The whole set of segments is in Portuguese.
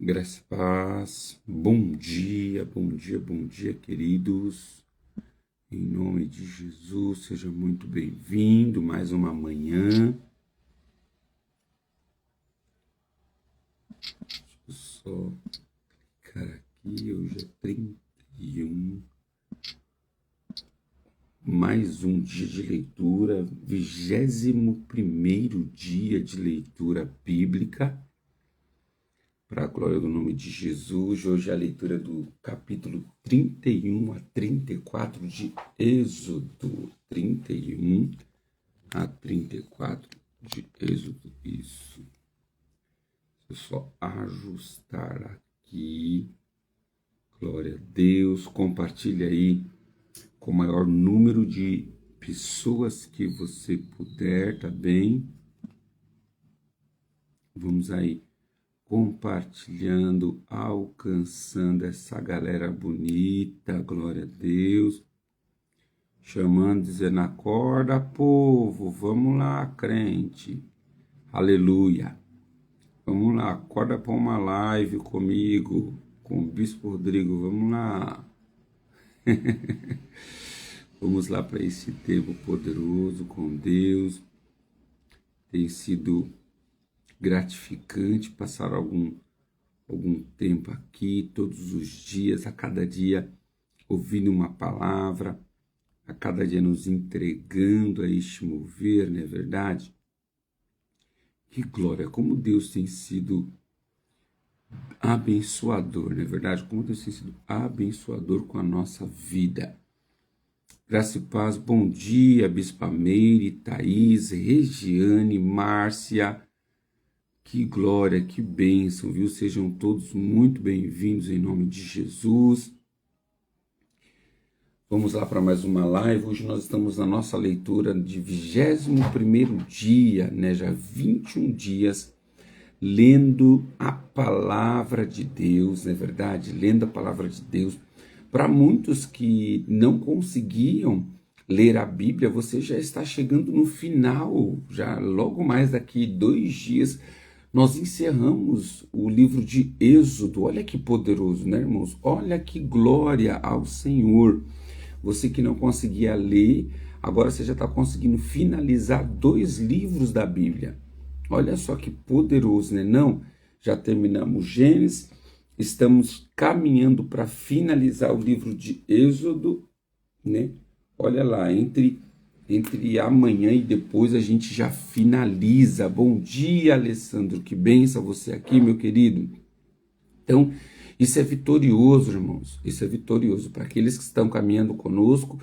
Graça e paz, bom dia, bom dia, bom dia, queridos. Em nome de Jesus, seja muito bem-vindo. Mais uma manhã. Deixa eu só clicar aqui. Hoje é 31. Mais um dia de leitura, 21º dia de leitura bíblica. Para a glória do nome de Jesus, hoje é a leitura do capítulo 31 a 34 de Êxodo. 31 a 34 de Êxodo, isso. Deixa eu só ajustar aqui. Glória a Deus. Compartilhe aí com o maior número de pessoas que você puder, tá bem? Vamos aí compartilhando, alcançando essa galera bonita, glória a Deus, chamando, dizendo, acorda povo, vamos lá crente, aleluia, vamos lá, acorda para uma live comigo, com o Bispo Rodrigo, vamos lá, vamos lá para esse tempo poderoso com Deus. Tem sido gratificante passar algum tempo aqui, todos os dias, a cada dia, ouvindo uma palavra, a cada dia nos entregando a este mover, não é verdade? Que glória, como Deus tem sido abençoador, não é verdade? Como Deus tem sido abençoador com a nossa vida. Graça e paz, bom dia, Bispa Meire, Thaís, Regiane, Márcia. Que glória, que bênção, viu? Sejam todos muito bem-vindos em nome de Jesus. Vamos lá para mais uma live. Hoje nós estamos na nossa leitura de 21º dia, né? Já 21 dias, lendo a palavra de Deus, não é verdade? Lendo a palavra de Deus. Para muitos que não conseguiam ler a Bíblia, você já está chegando no final, já logo mais daqui 2 dias, nós encerramos o livro de Êxodo. Olha que poderoso, né, irmãos? Olha que glória ao Senhor. Você que não conseguia ler, agora você já está conseguindo finalizar 2 livros da Bíblia. Olha só que poderoso, né? Não, já terminamos Gênesis, estamos caminhando para finalizar o livro de Êxodo, né? Olha lá, entre amanhã e depois a gente já finaliza. Bom dia, Alessandro, que benção você aqui, meu querido. Então, isso é vitorioso, irmãos, isso é vitorioso para aqueles que estão caminhando conosco.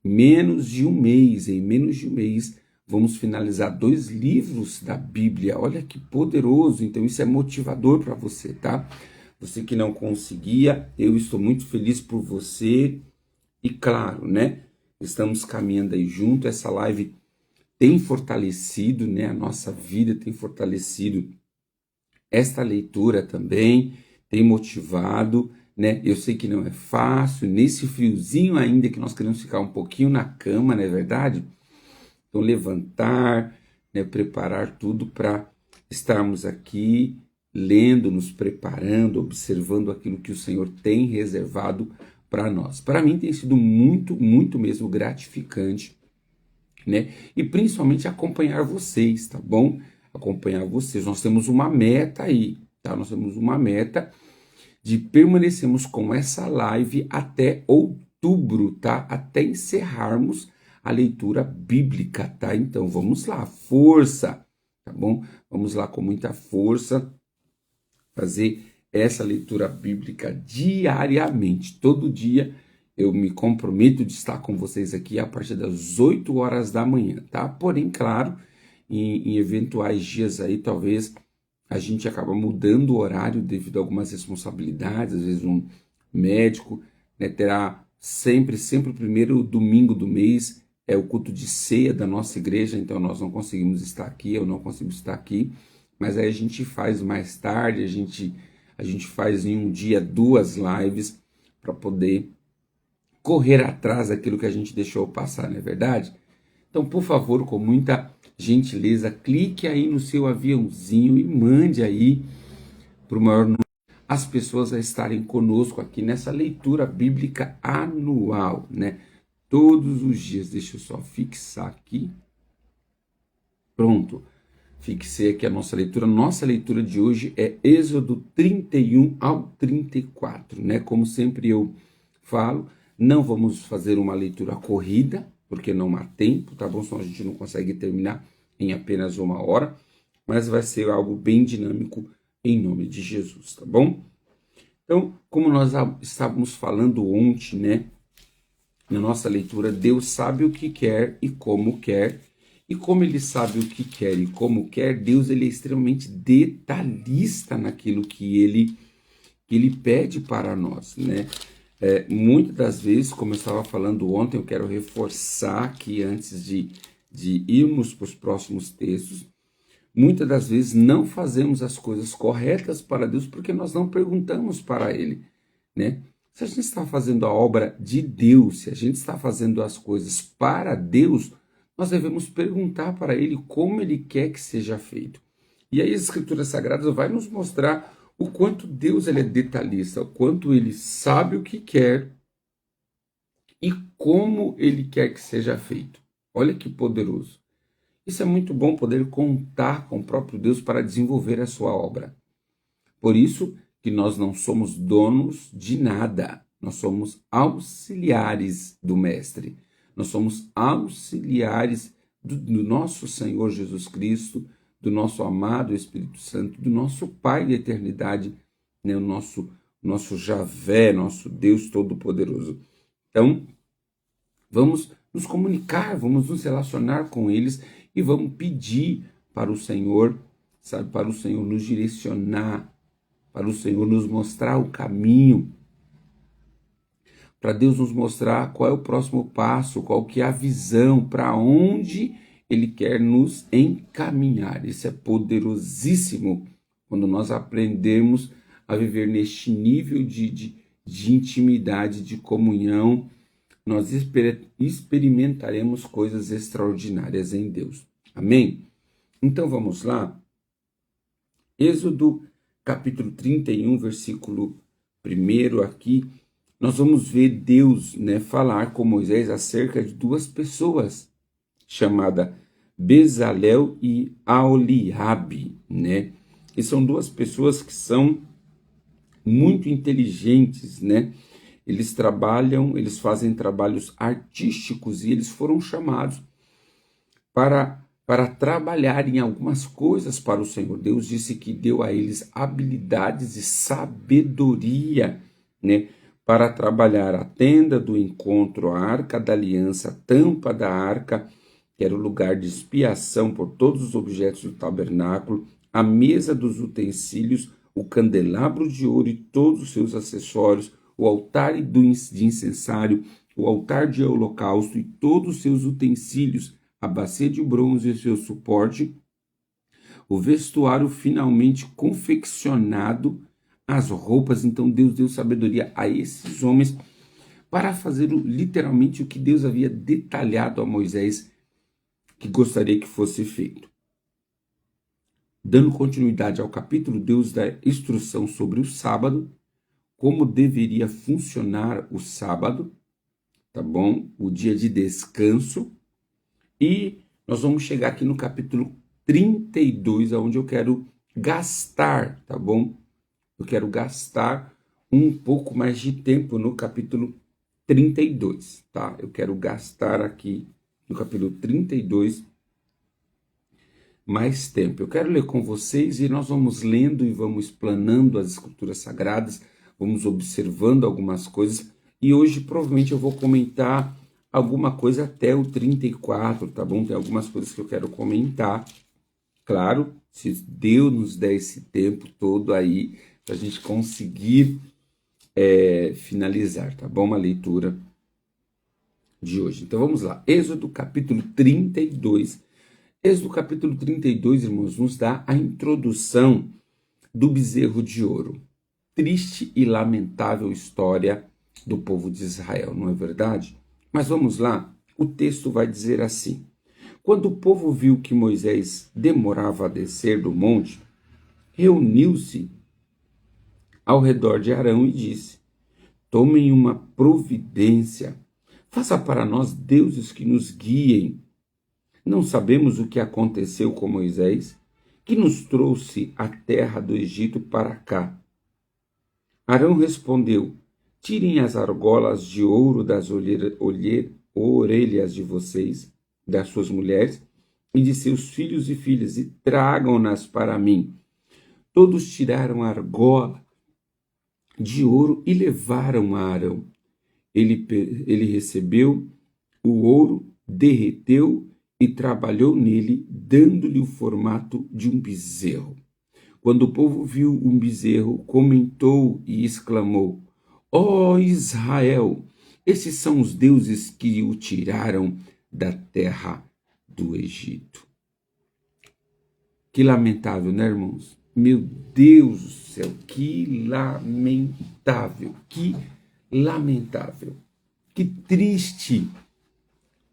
Em menos de um mês, vamos finalizar 2 livros da Bíblia. Olha que poderoso, então isso é motivador para você, tá? Você que não conseguia, eu estou muito feliz por você e claro, né? Estamos caminhando aí junto, essa live tem fortalecido, né, a nossa vida, tem fortalecido esta leitura também, tem motivado, né? Eu sei que não é fácil, nesse friozinho ainda que nós queremos ficar um pouquinho na cama, não é verdade? Então levantar, né, preparar tudo para estarmos aqui lendo, nos preparando, observando aquilo que o Senhor tem reservado para nós. Para mim tem sido muito, muito mesmo gratificante, né? E principalmente acompanhar vocês, tá bom? Acompanhar vocês. Nós temos uma meta aí, tá? Nós temos uma meta de permanecermos com essa live até outubro, tá? Até encerrarmos a leitura bíblica, tá? Então vamos lá, força, tá bom? Vamos lá com muita força fazer essa leitura bíblica diariamente. Todo dia eu me comprometo de estar com vocês aqui a partir das 8 horas da manhã, tá? Porém, claro, em eventuais dias aí, talvez a gente acaba mudando o horário devido a algumas responsabilidades, às vezes um médico, né, terá sempre o primeiro domingo do mês, é o culto de ceia da nossa igreja, então nós não conseguimos estar aqui, eu não consigo estar aqui, mas aí a gente faz mais tarde, a gente faz em um dia 2 lives para poder correr atrás daquilo que a gente deixou passar, não é verdade? Então, por favor, com muita gentileza, clique aí no seu aviãozinho e mande aí para o maior número. as pessoas a estarem conosco aqui nessa leitura bíblica anual, né? Todos os dias. Deixa eu só fixar aqui. Pronto. Fixei aqui a nossa leitura. Nossa leitura de hoje é Êxodo 31 ao 34, né? Como sempre eu falo, não vamos fazer uma leitura corrida, porque não há tempo, tá bom? Senão a gente não consegue terminar em apenas uma hora, mas vai ser algo bem dinâmico em nome de Jesus, tá bom? Então, como nós estávamos falando ontem, né? Na nossa leitura, Deus sabe o que quer e como quer. E como ele sabe o que quer e como quer, Deus ele é extremamente detalhista naquilo que ele pede para nós, né? Muitas das vezes, como eu estava falando ontem, eu quero reforçar aqui antes de irmos para os próximos textos, muitas das vezes não fazemos as coisas corretas para Deus porque nós não perguntamos para Ele, né? Se a gente está fazendo a obra de Deus, se a gente está fazendo as coisas para Deus, nós devemos perguntar para Ele como Ele quer que seja feito. E aí as Escrituras Sagradas vai nos mostrar o quanto Deus ele é detalhista, o quanto Ele sabe o que quer e como Ele quer que seja feito. Olha que poderoso. Isso é muito bom poder contar com o próprio Deus para desenvolver a sua obra. Por isso que nós não somos donos de nada, nós somos auxiliares do Mestre. Nós somos auxiliares do nosso Senhor Jesus Cristo, do nosso amado Espírito Santo, do nosso Pai da eternidade, né? o nosso Javé, nosso Deus Todo-Poderoso. Então, vamos nos comunicar, vamos nos relacionar com eles e vamos pedir para o Senhor, sabe, para o Senhor nos direcionar, para o Senhor nos mostrar o caminho, para Deus nos mostrar qual é o próximo passo, qual que é a visão, para onde Ele quer nos encaminhar. Isso é poderosíssimo quando nós aprendemos a viver neste nível de intimidade, de comunhão. Nós experimentaremos coisas extraordinárias em Deus. Amém? Então vamos lá. Êxodo capítulo 31, versículo 1 aqui. Nós vamos ver Deus, né, falar com Moisés acerca de duas pessoas, chamada Bezalel e Aholiabe, né? E são duas pessoas que são muito inteligentes, né? Eles fazem trabalhos artísticos e eles foram chamados para trabalhar em algumas coisas para o Senhor. Deus disse que deu a eles habilidades e sabedoria, né? Para trabalhar a tenda do encontro, a arca da aliança, a tampa da arca, que era o lugar de expiação por todos os objetos do tabernáculo, a mesa dos utensílios, o candelabro de ouro e todos os seus acessórios, o altar de incensário, o altar de holocausto e todos os seus utensílios, a bacia de bronze e o seu suporte, o vestuário finalmente confeccionado, as roupas. Então Deus deu sabedoria a esses homens para fazer literalmente o que Deus havia detalhado a Moisés que gostaria que fosse feito. Dando continuidade ao capítulo, Deus dá instrução sobre o sábado, como deveria funcionar o sábado, tá bom? O dia de descanso. E nós vamos chegar aqui no capítulo 32, onde eu quero gastar, tá bom? Eu quero gastar um pouco mais de tempo no capítulo 32, tá? Eu quero gastar aqui no capítulo 32 mais tempo. Eu quero ler com vocês e nós vamos lendo e vamos explanando as Escrituras Sagradas, vamos observando algumas coisas e hoje provavelmente eu vou comentar alguma coisa até o 34, tá bom? Tem algumas coisas que eu quero comentar, claro, se Deus nos der esse tempo todo aí, para a gente conseguir finalizar, tá bom? A leitura de hoje. Então vamos lá, Êxodo capítulo 32. Êxodo capítulo 32, irmãos, nos dá a introdução do bezerro de ouro. Triste e lamentável história do povo de Israel, não é verdade? Mas vamos lá, o texto vai dizer assim: quando o povo viu que Moisés demorava a descer do monte, reuniu-se ao redor de Arão e disse: tomem uma providência, faça para nós deuses que nos guiem. Não sabemos o que aconteceu com Moisés, que nos trouxe a terra do Egito para cá. Arão respondeu: tirem as argolas de ouro das orelhas de vocês, das suas mulheres e de seus filhos e filhas, e tragam-nas para mim. Todos tiraram a argola de ouro e levaram a Arão. Ele recebeu o ouro, derreteu e trabalhou nele, dando-lhe o formato de um bezerro. Quando o povo viu um bezerro, comentou e exclamou: ó Israel, esses são os deuses que o tiraram da terra do Egito. Que lamentável, né, irmãos? Meu Deus do céu, que lamentável, que triste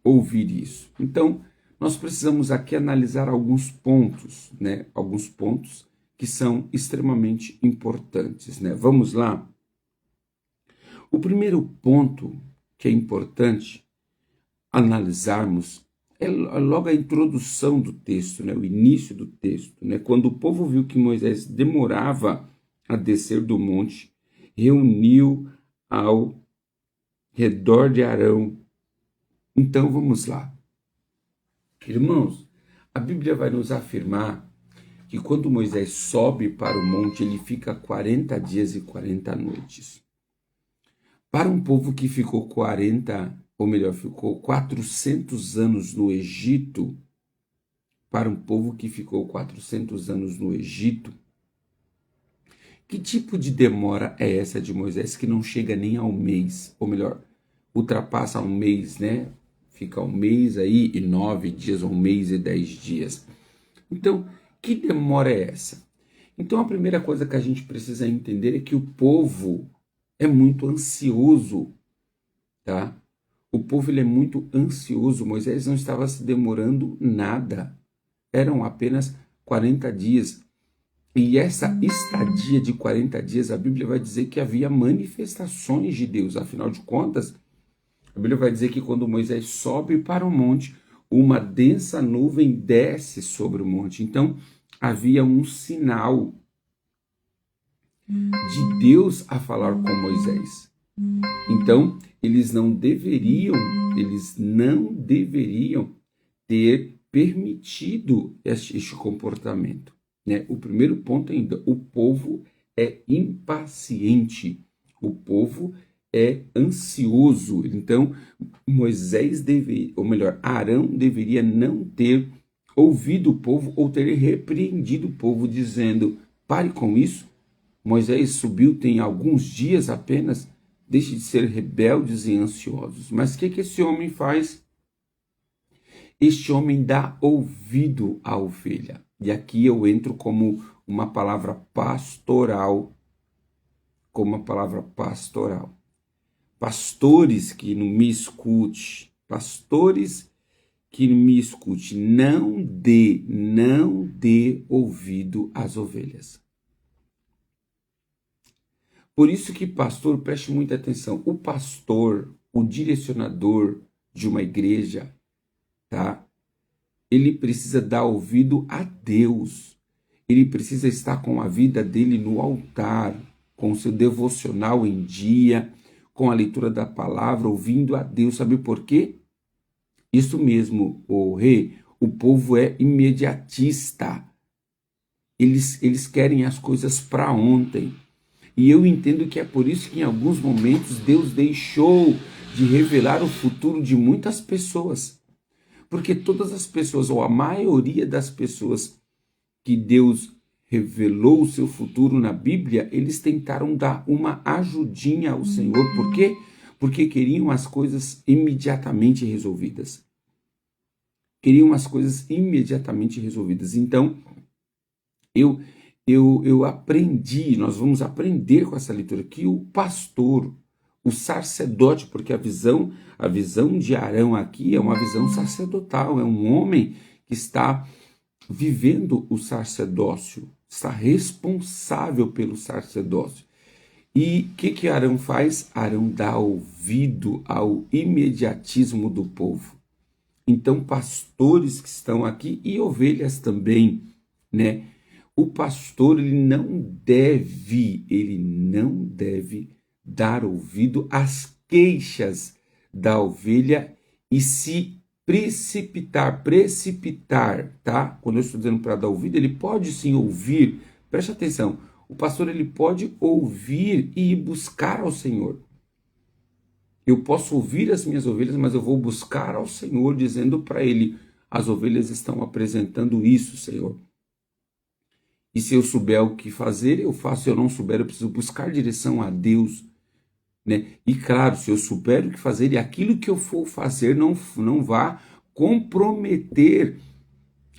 ouvir isso. Então, nós precisamos aqui analisar alguns pontos, né? Alguns pontos que são extremamente importantes, né? Vamos lá? O primeiro ponto que é importante analisarmos é logo a introdução do texto, né? O início do texto, né? Quando o povo viu que Moisés demorava a descer do monte, reuniu ao redor de Arão. Então vamos lá. Irmãos, a Bíblia vai nos afirmar que quando Moisés sobe para o monte, ele fica 40 dias e 40 noites. Para um povo que ficou 400 anos no Egito, que tipo de demora é essa de Moisés que não chega nem ao mês? Ou melhor, ultrapassa um mês, né? Fica um mês aí e 9 dias, ou um mês e 10 dias. Então, que demora é essa? Então, a primeira coisa que a gente precisa entender é que o povo é muito ansioso, tá? O povo ele é muito ansioso. Moisés não estava se demorando nada. Eram apenas 40 dias. E essa estadia de 40 dias, a Bíblia vai dizer que havia manifestações de Deus. Afinal de contas, a Bíblia vai dizer que quando Moisés sobe para o monte, uma densa nuvem desce sobre o monte. Então, havia um sinal de Deus a falar com Moisés. Então, eles não deveriam ter permitido este comportamento, né? O primeiro ponto ainda, o povo é impaciente, o povo é ansioso. Então, Arão deveria não ter ouvido o povo ou ter repreendido o povo, dizendo: pare com isso, Moisés subiu tem alguns dias apenas, deixe de ser rebeldes e ansiosos. Mas o que esse homem faz? Este homem dá ouvido à ovelha. E aqui eu entro como uma palavra pastoral. Pastores que não me escute, não dê ouvido às ovelhas. Por isso que pastor, preste muita atenção, o pastor, o direcionador de uma igreja, tá? Ele precisa dar ouvido a Deus, ele precisa estar com a vida dele no altar, com o seu devocional em dia, com a leitura da palavra, ouvindo a Deus. Sabe por quê? Isso mesmo, o povo é imediatista, eles querem as coisas para ontem. E eu entendo que é por isso que em alguns momentos Deus deixou de revelar o futuro de muitas pessoas. Porque todas as pessoas, ou a maioria das pessoas que Deus revelou o seu futuro na Bíblia, eles tentaram dar uma ajudinha ao Senhor. Por quê? Porque queriam as coisas imediatamente resolvidas. Então, eu aprendi, nós vamos aprender com essa leitura, que o pastor, o sacerdote, porque a visão de Arão aqui é uma visão sacerdotal, é um homem que está vivendo o sacerdócio, está responsável pelo sacerdócio. E o que Arão faz? Arão dá ouvido ao imediatismo do povo. Então, pastores que estão aqui e ovelhas também, né? O pastor, ele não deve dar ouvido às queixas da ovelha e se precipitar, tá? Quando eu estou dizendo para dar ouvido, ele pode sim ouvir, preste atenção, o pastor ele pode ouvir e ir buscar ao Senhor. Eu posso ouvir as minhas ovelhas, mas eu vou buscar ao Senhor, dizendo para ele, as ovelhas estão apresentando isso, Senhor. E se eu souber o que fazer, eu faço. Se eu não souber, eu preciso buscar direção a Deus, né? E claro, se eu souber o que fazer e aquilo que eu for fazer não vá comprometer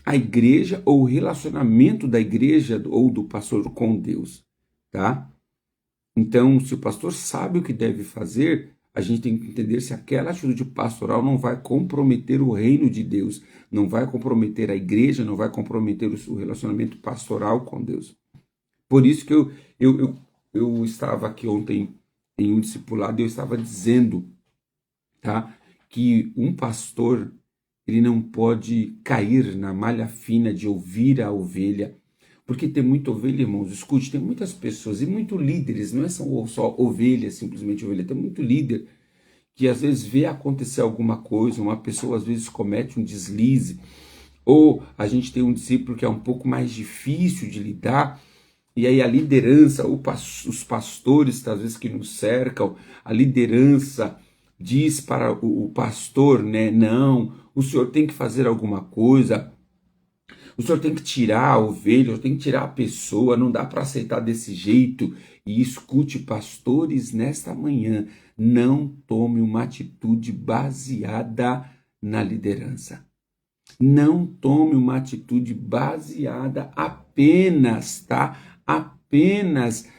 a igreja ou o relacionamento da igreja ou do pastor com Deus, tá? Então, se o pastor sabe o que deve fazer, a gente tem que entender se aquela atitude pastoral não vai comprometer o reino de Deus, não vai comprometer a igreja, não vai comprometer o relacionamento pastoral com Deus. Por isso que eu estava aqui ontem em um discipulado e eu estava dizendo, tá, que um pastor ele não pode cair na malha fina de ouvir a ovelha, porque tem muita ovelha, irmãos, escute, tem muitas pessoas e muitos líderes, não é só ovelha, simplesmente ovelha, tem muito líder que às vezes vê acontecer alguma coisa, uma pessoa às vezes comete um deslize, ou a gente tem um discípulo que é um pouco mais difícil de lidar, e aí a liderança, os pastores, às vezes que nos cercam, a liderança diz para o pastor, né, não, o senhor tem que fazer alguma coisa, o senhor tem que tirar a ovelha, o senhor tem que tirar a pessoa, não dá para aceitar desse jeito. E escute, pastores, nesta manhã, não tome uma atitude baseada na liderança. Não tome uma atitude baseada apenas, tá? Apenas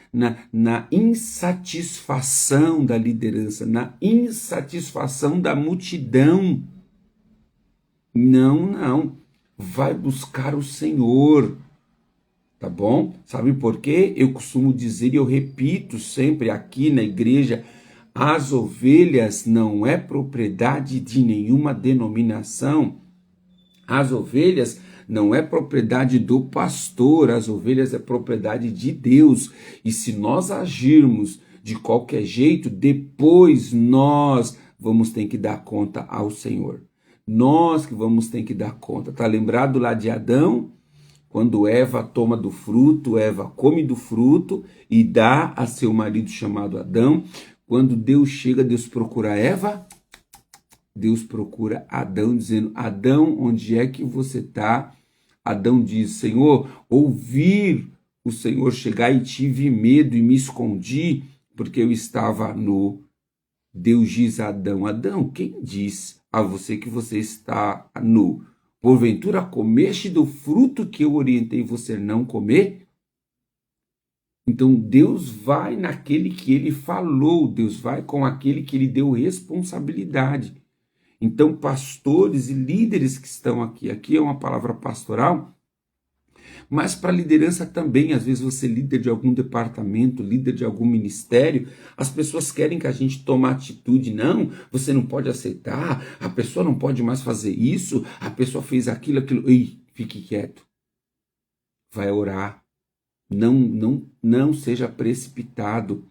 na insatisfação da liderança, na insatisfação da multidão. Não. Vai buscar o Senhor, tá bom? Sabe por quê? Eu costumo dizer e eu repito sempre aqui na igreja, as ovelhas não é propriedade de nenhuma denominação. As ovelhas não é propriedade do pastor, as ovelhas é propriedade de Deus. E se nós agirmos de qualquer jeito, depois nós vamos ter que dar conta ao Senhor. Nós que vamos ter que dar conta. Tá lembrado lá de Adão? Quando Eva toma do fruto, Eva come do fruto e dá a seu marido chamado Adão. Quando Deus chega, Deus procura Eva, Deus procura Adão, dizendo, Adão, onde é que você está? Adão diz, Senhor, ouvir o Senhor chegar e tive medo e me escondi, porque eu estava nu. Deus diz a Adão, Adão, quem diz a você que você está nu? Porventura comeste do fruto que eu orientei você não comer? Então Deus vai naquele que ele falou, Deus vai com aquele que ele deu responsabilidade. Então pastores e líderes que estão aqui é uma palavra pastoral, mas para liderança também, às vezes você é líder de algum departamento, líder de algum ministério, as pessoas querem que a gente tome atitude, não, você não pode aceitar, a pessoa não pode mais fazer isso, a pessoa fez aquilo, ei, fique quieto, vai orar, não seja precipitado,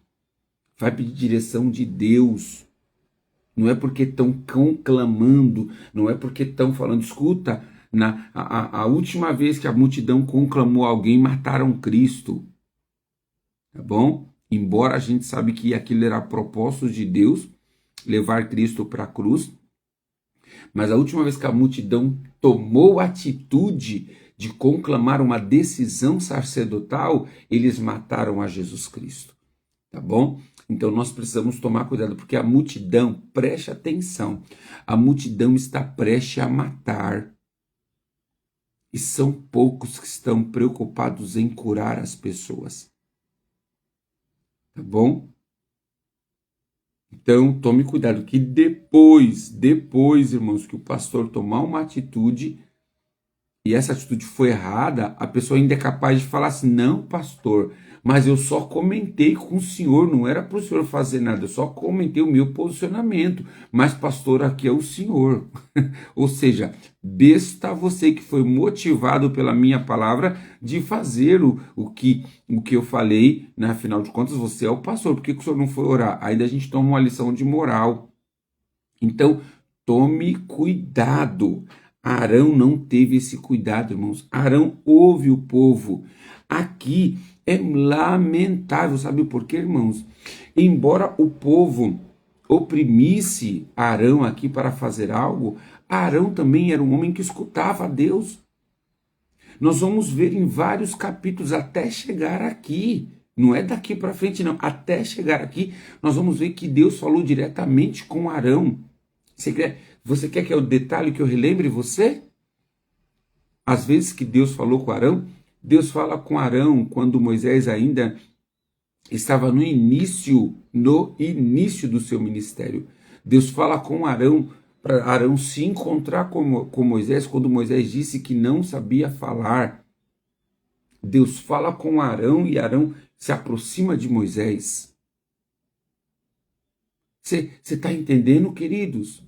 vai pedir direção de Deus, não é porque estão conclamando, não é porque estão falando, escuta, a última vez que a multidão conclamou alguém, mataram Cristo, tá bom? Embora a gente sabe que aquilo era propósito de Deus, levar Cristo para a cruz, mas a última vez que a multidão tomou atitude de conclamar uma decisão sacerdotal, eles mataram a Jesus Cristo, tá bom? Então nós precisamos tomar cuidado, porque a multidão, preste atenção, a multidão está prestes a matar. E são poucos que estão preocupados em curar as pessoas. Tá bom? Então, tome cuidado que depois, irmãos, que o pastor tomar uma atitude e essa atitude foi errada, a pessoa ainda é capaz de falar assim, não, pastor, mas eu só comentei com o senhor, não era para o senhor fazer nada, eu só comentei o meu posicionamento, mas pastor, aqui é o senhor. Ou seja, besta você que foi motivado pela minha palavra de fazer o que eu falei, né? Afinal de contas, você é o pastor, por que o senhor não foi orar? Ainda a gente toma uma lição de moral. Então, tome cuidado. Arão não teve esse cuidado, irmãos. Arão ouve o povo. Aqui é lamentável, sabe por quê, irmãos? Embora o povo oprimisse Arão aqui para fazer algo, Arão também era um homem que escutava a Deus. Nós vamos ver em vários capítulos até chegar aqui. Não é daqui para frente, não. Até chegar aqui, nós vamos ver que Deus falou diretamente com Arão. Você quer que eu detalhe que eu relembre você? Às vezes que Deus falou com Arão, Deus fala com Arão quando Moisés ainda estava no início do seu ministério. Deus fala com Arão, para Arão se encontrar com Moisés, quando Moisés disse que não sabia falar. Deus fala com Arão e Arão se aproxima de Moisés. Você está entendendo, queridos?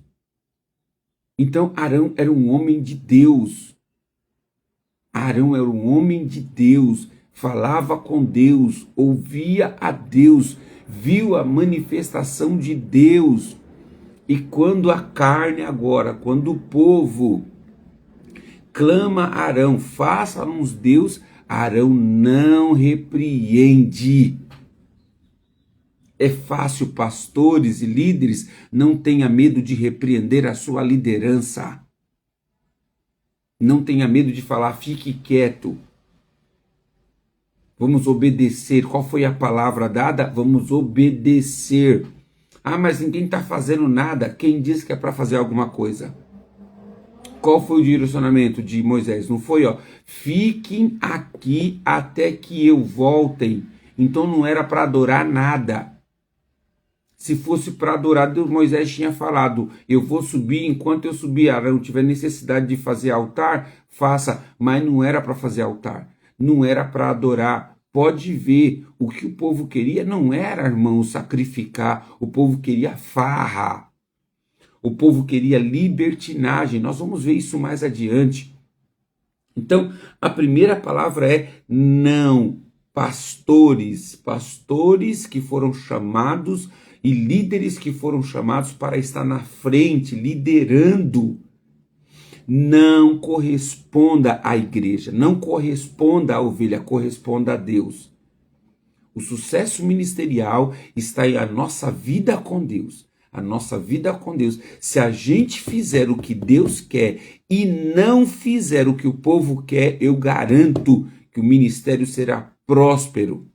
Então, Arão era um homem de Deus. Arão era um homem de Deus, falava com Deus, ouvia a Deus, viu a manifestação de Deus. E quando a carne agora, quando o povo clama a Arão, faça-nos Deus, Arão não repreende. É fácil, pastores e líderes, não tenha medo de repreender a sua liderança. Não tenha medo de falar, fique quieto. Vamos obedecer. Qual foi a palavra dada? Vamos obedecer. Ah, mas ninguém está fazendo nada. Quem disse que é para fazer alguma coisa? Qual foi o direcionamento de Moisés? Não foi, fiquem aqui até que eu voltem. Então não era para adorar nada. Se fosse para adorar, Deus, Moisés tinha falado, eu vou subir, enquanto eu subir, Arão tiver necessidade de fazer altar, faça, mas não era para fazer altar, não era para adorar. Pode ver, o que o povo queria não era, irmão, sacrificar, o povo queria farra, o povo queria libertinagem, nós vamos ver isso mais adiante. Então, a primeira palavra é não. Pastores que foram chamados e líderes que foram chamados para estar na frente, liderando, não corresponda à igreja, não corresponda à ovelha, corresponda a Deus. O sucesso ministerial está em a nossa vida com Deus. A nossa vida com Deus. Se a gente fizer o que Deus quer e não fizer o que o povo quer, eu garanto que o ministério será próspero.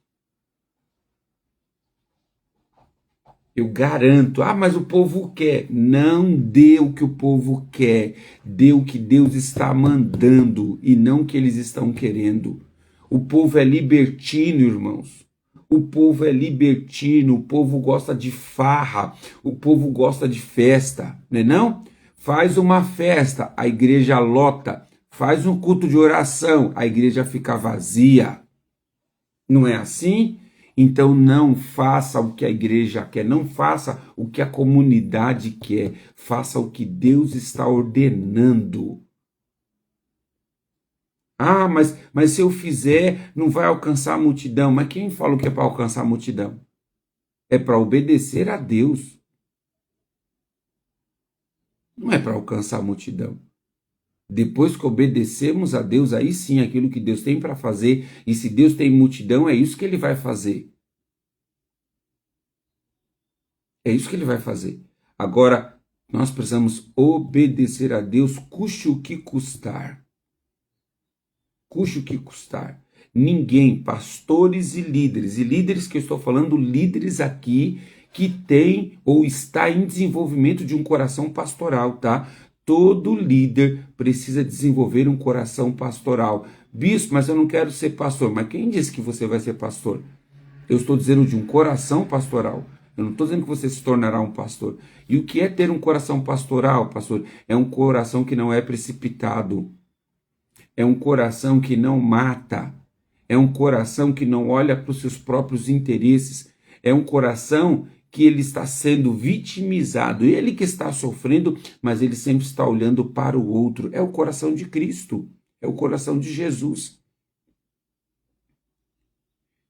Eu garanto. Ah, mas o povo quer. Não dê o que o povo quer. Dê o que Deus está mandando e não o que eles estão querendo. O povo é libertino, irmãos. O povo é libertino. O povo gosta de farra. O povo gosta de festa. Não é não? Faz uma festa, a igreja lota. Faz um culto de oração, a igreja fica vazia. Não é assim? Então não faça o que a igreja quer, não faça o que a comunidade quer, faça o que Deus está ordenando. Ah, mas se eu fizer, não vai alcançar a multidão. Mas quem falou que é para alcançar a multidão? É para obedecer a Deus. Não é para alcançar a multidão. Depois que obedecemos a Deus, aí sim, aquilo que Deus tem para fazer, e se Deus tem multidão, é isso que ele vai fazer. É isso que ele vai fazer. Agora, nós precisamos obedecer a Deus, custe o que custar. Custe o que custar. Ninguém, pastores e líderes que eu estou falando, líderes aqui, que tem ou está em desenvolvimento de um coração pastoral, tá? Todo líder precisa desenvolver um coração pastoral. Bispo, mas eu não quero ser pastor. Mas quem disse que você vai ser pastor? Eu estou dizendo de um coração pastoral. Eu não estou dizendo que você se tornará um pastor. E o que é ter um coração pastoral, pastor? É um coração que não é precipitado. É um coração que não mata. é um coração que não olha para os seus próprios interesses, é um coração que ele está sendo vitimizado, ele que está sofrendo, mas ele sempre está olhando para o outro. É o coração de Cristo, é o coração de Jesus.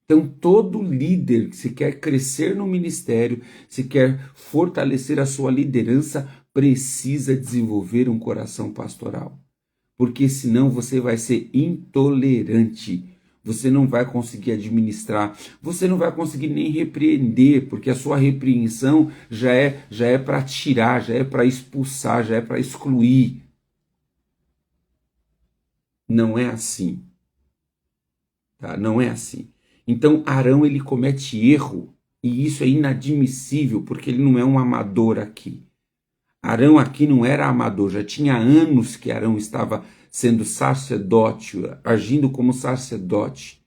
Então, todo líder que se quer crescer no ministério, se quer fortalecer a sua liderança, precisa desenvolver um coração pastoral. Porque senão você vai ser intolerante. Você não vai conseguir administrar, você não vai conseguir nem repreender, porque a sua repreensão já é para tirar, já é para expulsar, já é para excluir. Não é assim. Tá? Não é assim. Então Arão ele comete erro, e isso é inadmissível, porque ele não é um amador aqui. Arão aqui não era amador, já tinha anos que Arão estava sendo sacerdote, agindo como sacerdote.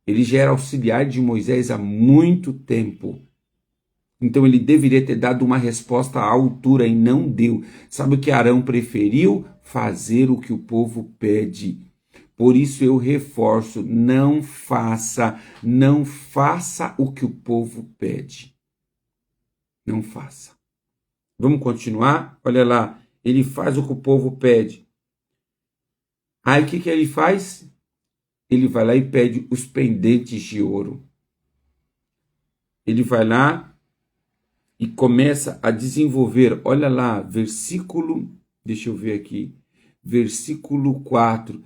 Ele já era auxiliar de Moisés há muito tempo. Então ele deveria ter dado uma resposta à altura e não deu. Sabe o que Arão preferiu? Fazer o que o povo pede. Por isso eu reforço, não faça o que o povo pede. Não faça. Vamos continuar? Olha lá, ele faz o que o povo pede. Aí o que ele faz? Ele vai lá e pede os pendentes de ouro. Ele vai lá e começa a desenvolver, olha lá, deixa eu ver aqui, versículo 4.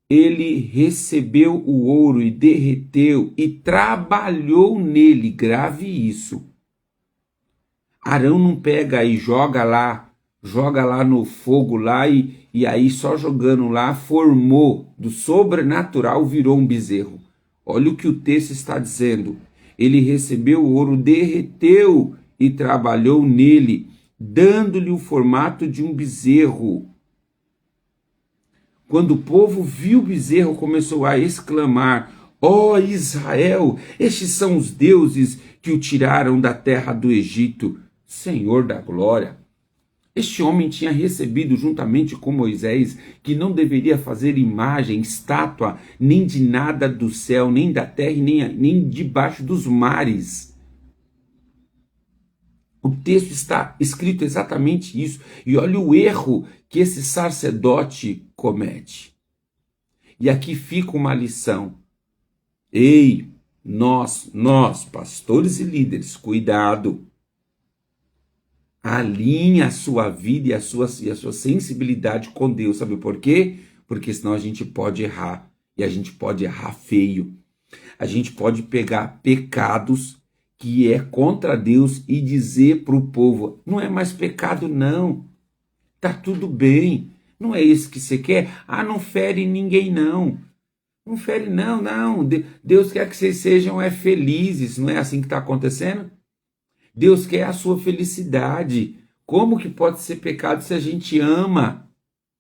Ele recebeu o ouro e derreteu e trabalhou nele, grave isso. Arão não pega e joga lá no fogo lá e aí só jogando lá formou, do sobrenatural virou um bezerro. Olha o que o texto está dizendo. Ele recebeu o ouro, derreteu e trabalhou nele, dando-lhe o formato de um bezerro. Quando o povo viu o bezerro, começou a exclamar: ó Israel, estes são os deuses que o tiraram da terra do Egito. Senhor da glória. Este homem tinha recebido juntamente com Moisés que não deveria fazer imagem, estátua, nem de nada do céu, nem da terra, nem debaixo dos mares. O texto está escrito exatamente isso. E olha o erro que esse sacerdote comete. E aqui fica uma lição. Ei, nós, pastores e líderes, cuidado. Alinhe a sua vida e a sua sensibilidade com Deus. Sabe por quê? Porque senão a gente pode errar. E a gente pode errar feio. A gente pode pegar pecados que é contra Deus e dizer para o povo: não é mais pecado não. Tá tudo bem. Não é isso que você quer? Ah, não fere ninguém não. Não fere não. Deus quer que vocês sejam felizes. Não é assim que está acontecendo? Deus quer a sua felicidade. Como que pode ser pecado se a gente ama?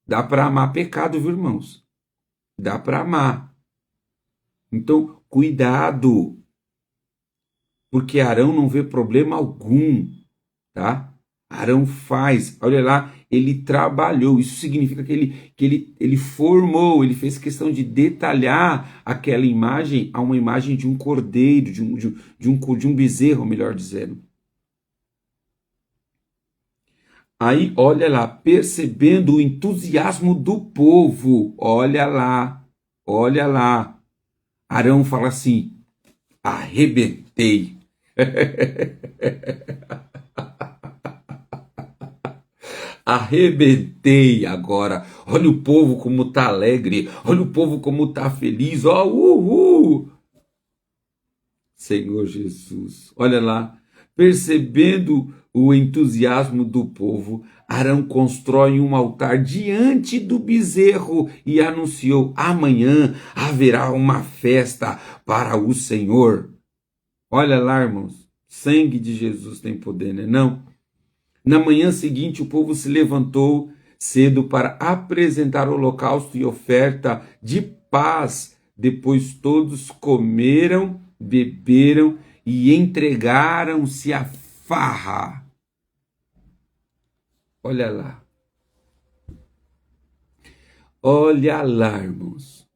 Dá para amar pecado, viu, irmãos? Dá para amar. Então, cuidado. Porque Arão não vê problema algum, tá? Arão faz, olha lá, ele trabalhou. Isso significa que ele formou, ele fez questão de detalhar aquela imagem a uma imagem de um cordeiro, de um bezerro, melhor dizendo. Aí, olha lá, percebendo o entusiasmo do povo, olha lá. Arão fala assim: arrebentei. Arrebentei agora. Olha o povo como tá alegre, olha o povo como tá feliz, ó, uhul. Senhor Jesus, olha lá, percebendo o entusiasmo do povo, Arão constrói um altar diante do bezerro e anunciou: amanhã haverá uma festa para o Senhor. Olha lá, irmãos, sangue de Jesus tem poder, né? Não. Na manhã seguinte, o povo se levantou cedo para apresentar holocausto e oferta de paz. Depois todos comeram, beberam e entregaram-se à farra. Olha lá. Olha lá, irmãos.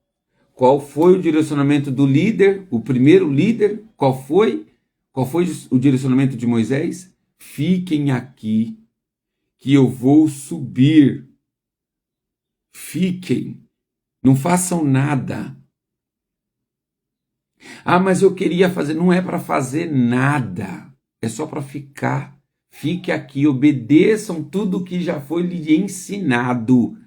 Qual foi o direcionamento do líder, o primeiro líder? Qual foi? Qual foi o direcionamento de Moisés? Fiquem aqui, que eu vou subir. Fiquem, não façam nada. Ah, mas eu queria fazer. Não é para fazer nada, é só para ficar. Fique aqui, obedeçam tudo que já foi lhe ensinado.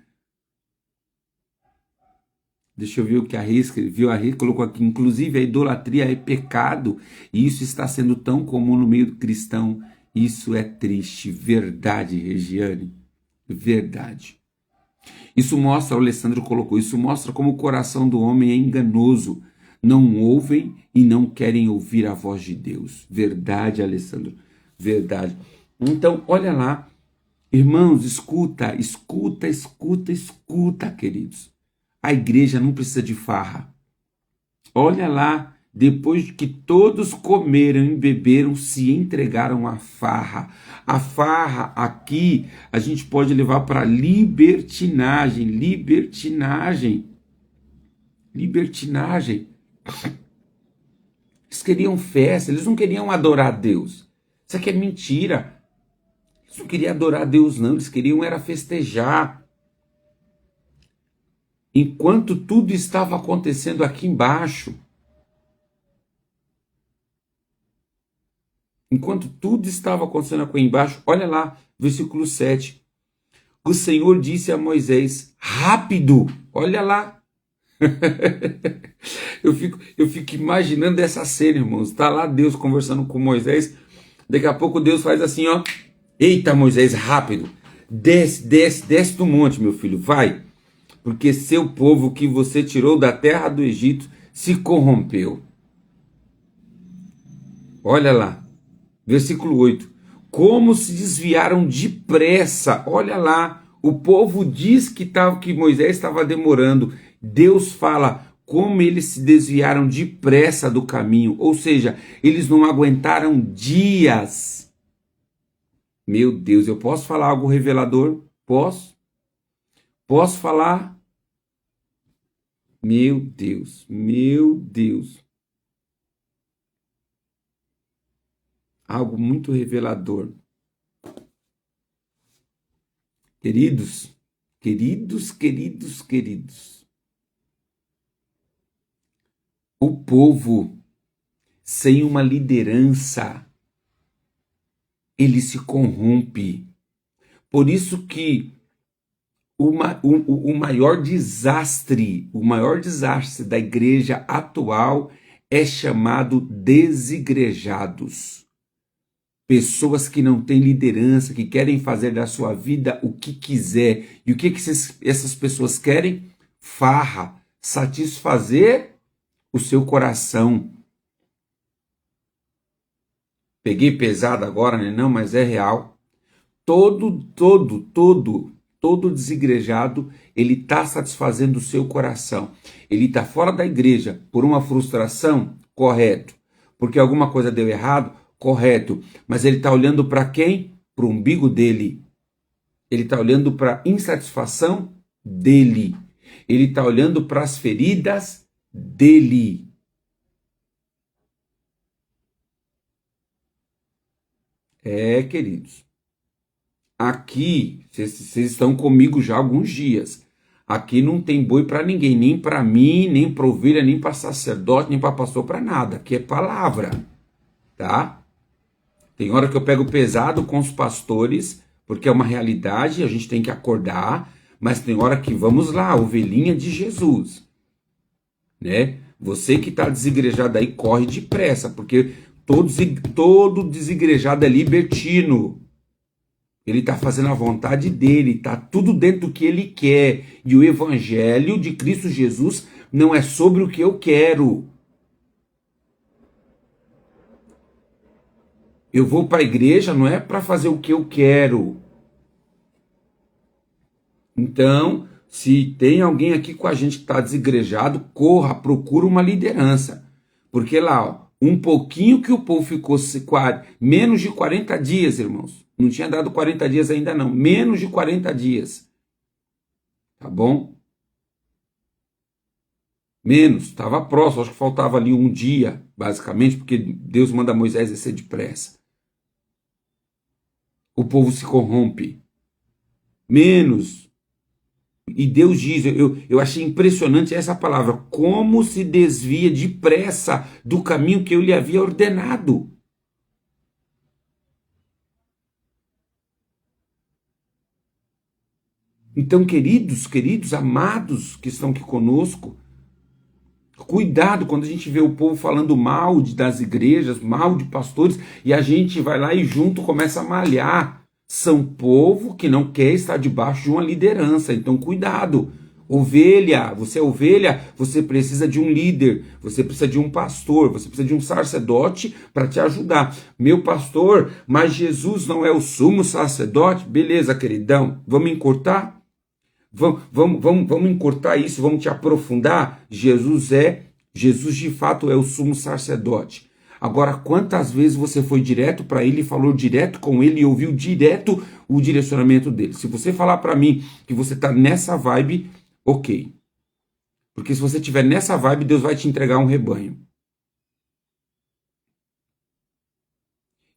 Deixa eu ver o que a Rê escreveu. A Rê colocou aqui, inclusive a idolatria é pecado, e isso está sendo tão comum no meio do cristão. Isso é triste. Verdade, Regiane. Verdade. Isso mostra, o Alessandro colocou, isso mostra como o coração do homem é enganoso. Não ouvem e não querem ouvir a voz de Deus. Verdade, Alessandro. Verdade. Então, olha lá. Irmãos, escuta, queridos. A igreja não precisa de farra. Olha lá, depois que todos comeram e beberam, se entregaram à farra. A farra aqui a gente pode levar para libertinagem. Eles queriam festa, eles não queriam adorar a Deus. Isso aqui é mentira. Eles não queriam adorar a Deus, não. Eles queriam era festejar. Enquanto tudo estava acontecendo aqui embaixo. Enquanto tudo estava acontecendo aqui embaixo, olha lá, versículo 7. O Senhor disse a Moisés, rápido, olha lá. eu fico imaginando essa cena, irmãos. Está lá Deus conversando com Moisés. Daqui a pouco Deus faz assim, ó. Eita, Moisés, rápido. Desce do monte, meu filho, vai. Porque seu povo que você tirou da terra do Egito se corrompeu. Olha lá. Versículo 8. Como se desviaram depressa. Olha lá. O povo diz que Moisés estava demorando. Deus fala como eles se desviaram depressa do caminho. Ou seja, eles não aguentaram dias. Meu Deus, eu posso falar algo revelador? Posso? Posso falar? Meu Deus. Algo muito revelador. Queridos. O povo, sem uma liderança, ele se corrompe. Por isso que o maior desastre da igreja atual é chamado desigrejados. Pessoas que não têm liderança, que querem fazer da sua vida o que quiser. E o que essas pessoas querem? Farra, satisfazer o seu coração. Peguei pesado agora, né? Não, mas é real. Todo desigrejado, ele está satisfazendo o seu coração. Ele está fora da igreja por uma frustração, correto. Porque alguma coisa deu errado, correto. Mas ele está olhando para quem? Para o umbigo dele. Ele está olhando para a insatisfação dele. Ele está olhando para as feridas dele. Queridos. Aqui, vocês estão comigo já há alguns dias. Aqui não tem boi para ninguém, nem para mim, nem para ovelha, nem para sacerdote, nem para pastor, para nada. Aqui é palavra, tá? Tem hora que eu pego pesado com os pastores, porque é uma realidade, a gente tem que acordar, mas tem hora que, vamos lá, ovelhinha de Jesus, né? Você que está desigrejado aí, corre depressa, porque todo desigrejado é libertino. Ele está fazendo a vontade dele, está tudo dentro do que ele quer. E o evangelho de Cristo Jesus não é sobre o que eu quero. Eu vou para a igreja não é para fazer o que eu quero. Então, se tem alguém aqui com a gente que está desigrejado, corra, procura uma liderança. Porque lá, ó, um pouquinho que o povo ficou menos de 40 dias, irmãos. Não tinha dado 40 dias ainda não. Menos de 40 dias. Tá bom? Menos, estava próximo, acho que faltava ali um dia, basicamente, porque Deus manda Moisés descer depressa. O povo se corrompe. Menos. E Deus diz, eu achei impressionante essa palavra, como se desvia depressa do caminho que eu lhe havia ordenado. Então, queridos, amados que estão aqui conosco, cuidado quando a gente vê o povo falando mal das igrejas, mal de pastores, e a gente vai lá e junto começa a malhar. São povo que não quer estar debaixo de uma liderança, então cuidado. Ovelha, você é ovelha, você precisa de um líder, você precisa de um pastor, você precisa de um sacerdote para te ajudar. Meu pastor, mas Jesus não é o sumo sacerdote? Beleza, queridão, vamos encurtar? Vamos encurtar isso, vamos te aprofundar. Jesus de fato é o sumo sacerdote. Agora, quantas vezes você foi direto para ele, falou direto com ele e ouviu direto o direcionamento dele? Se você falar para mim que você está nessa vibe, ok. Porque se você estiver nessa vibe, Deus vai te entregar um rebanho.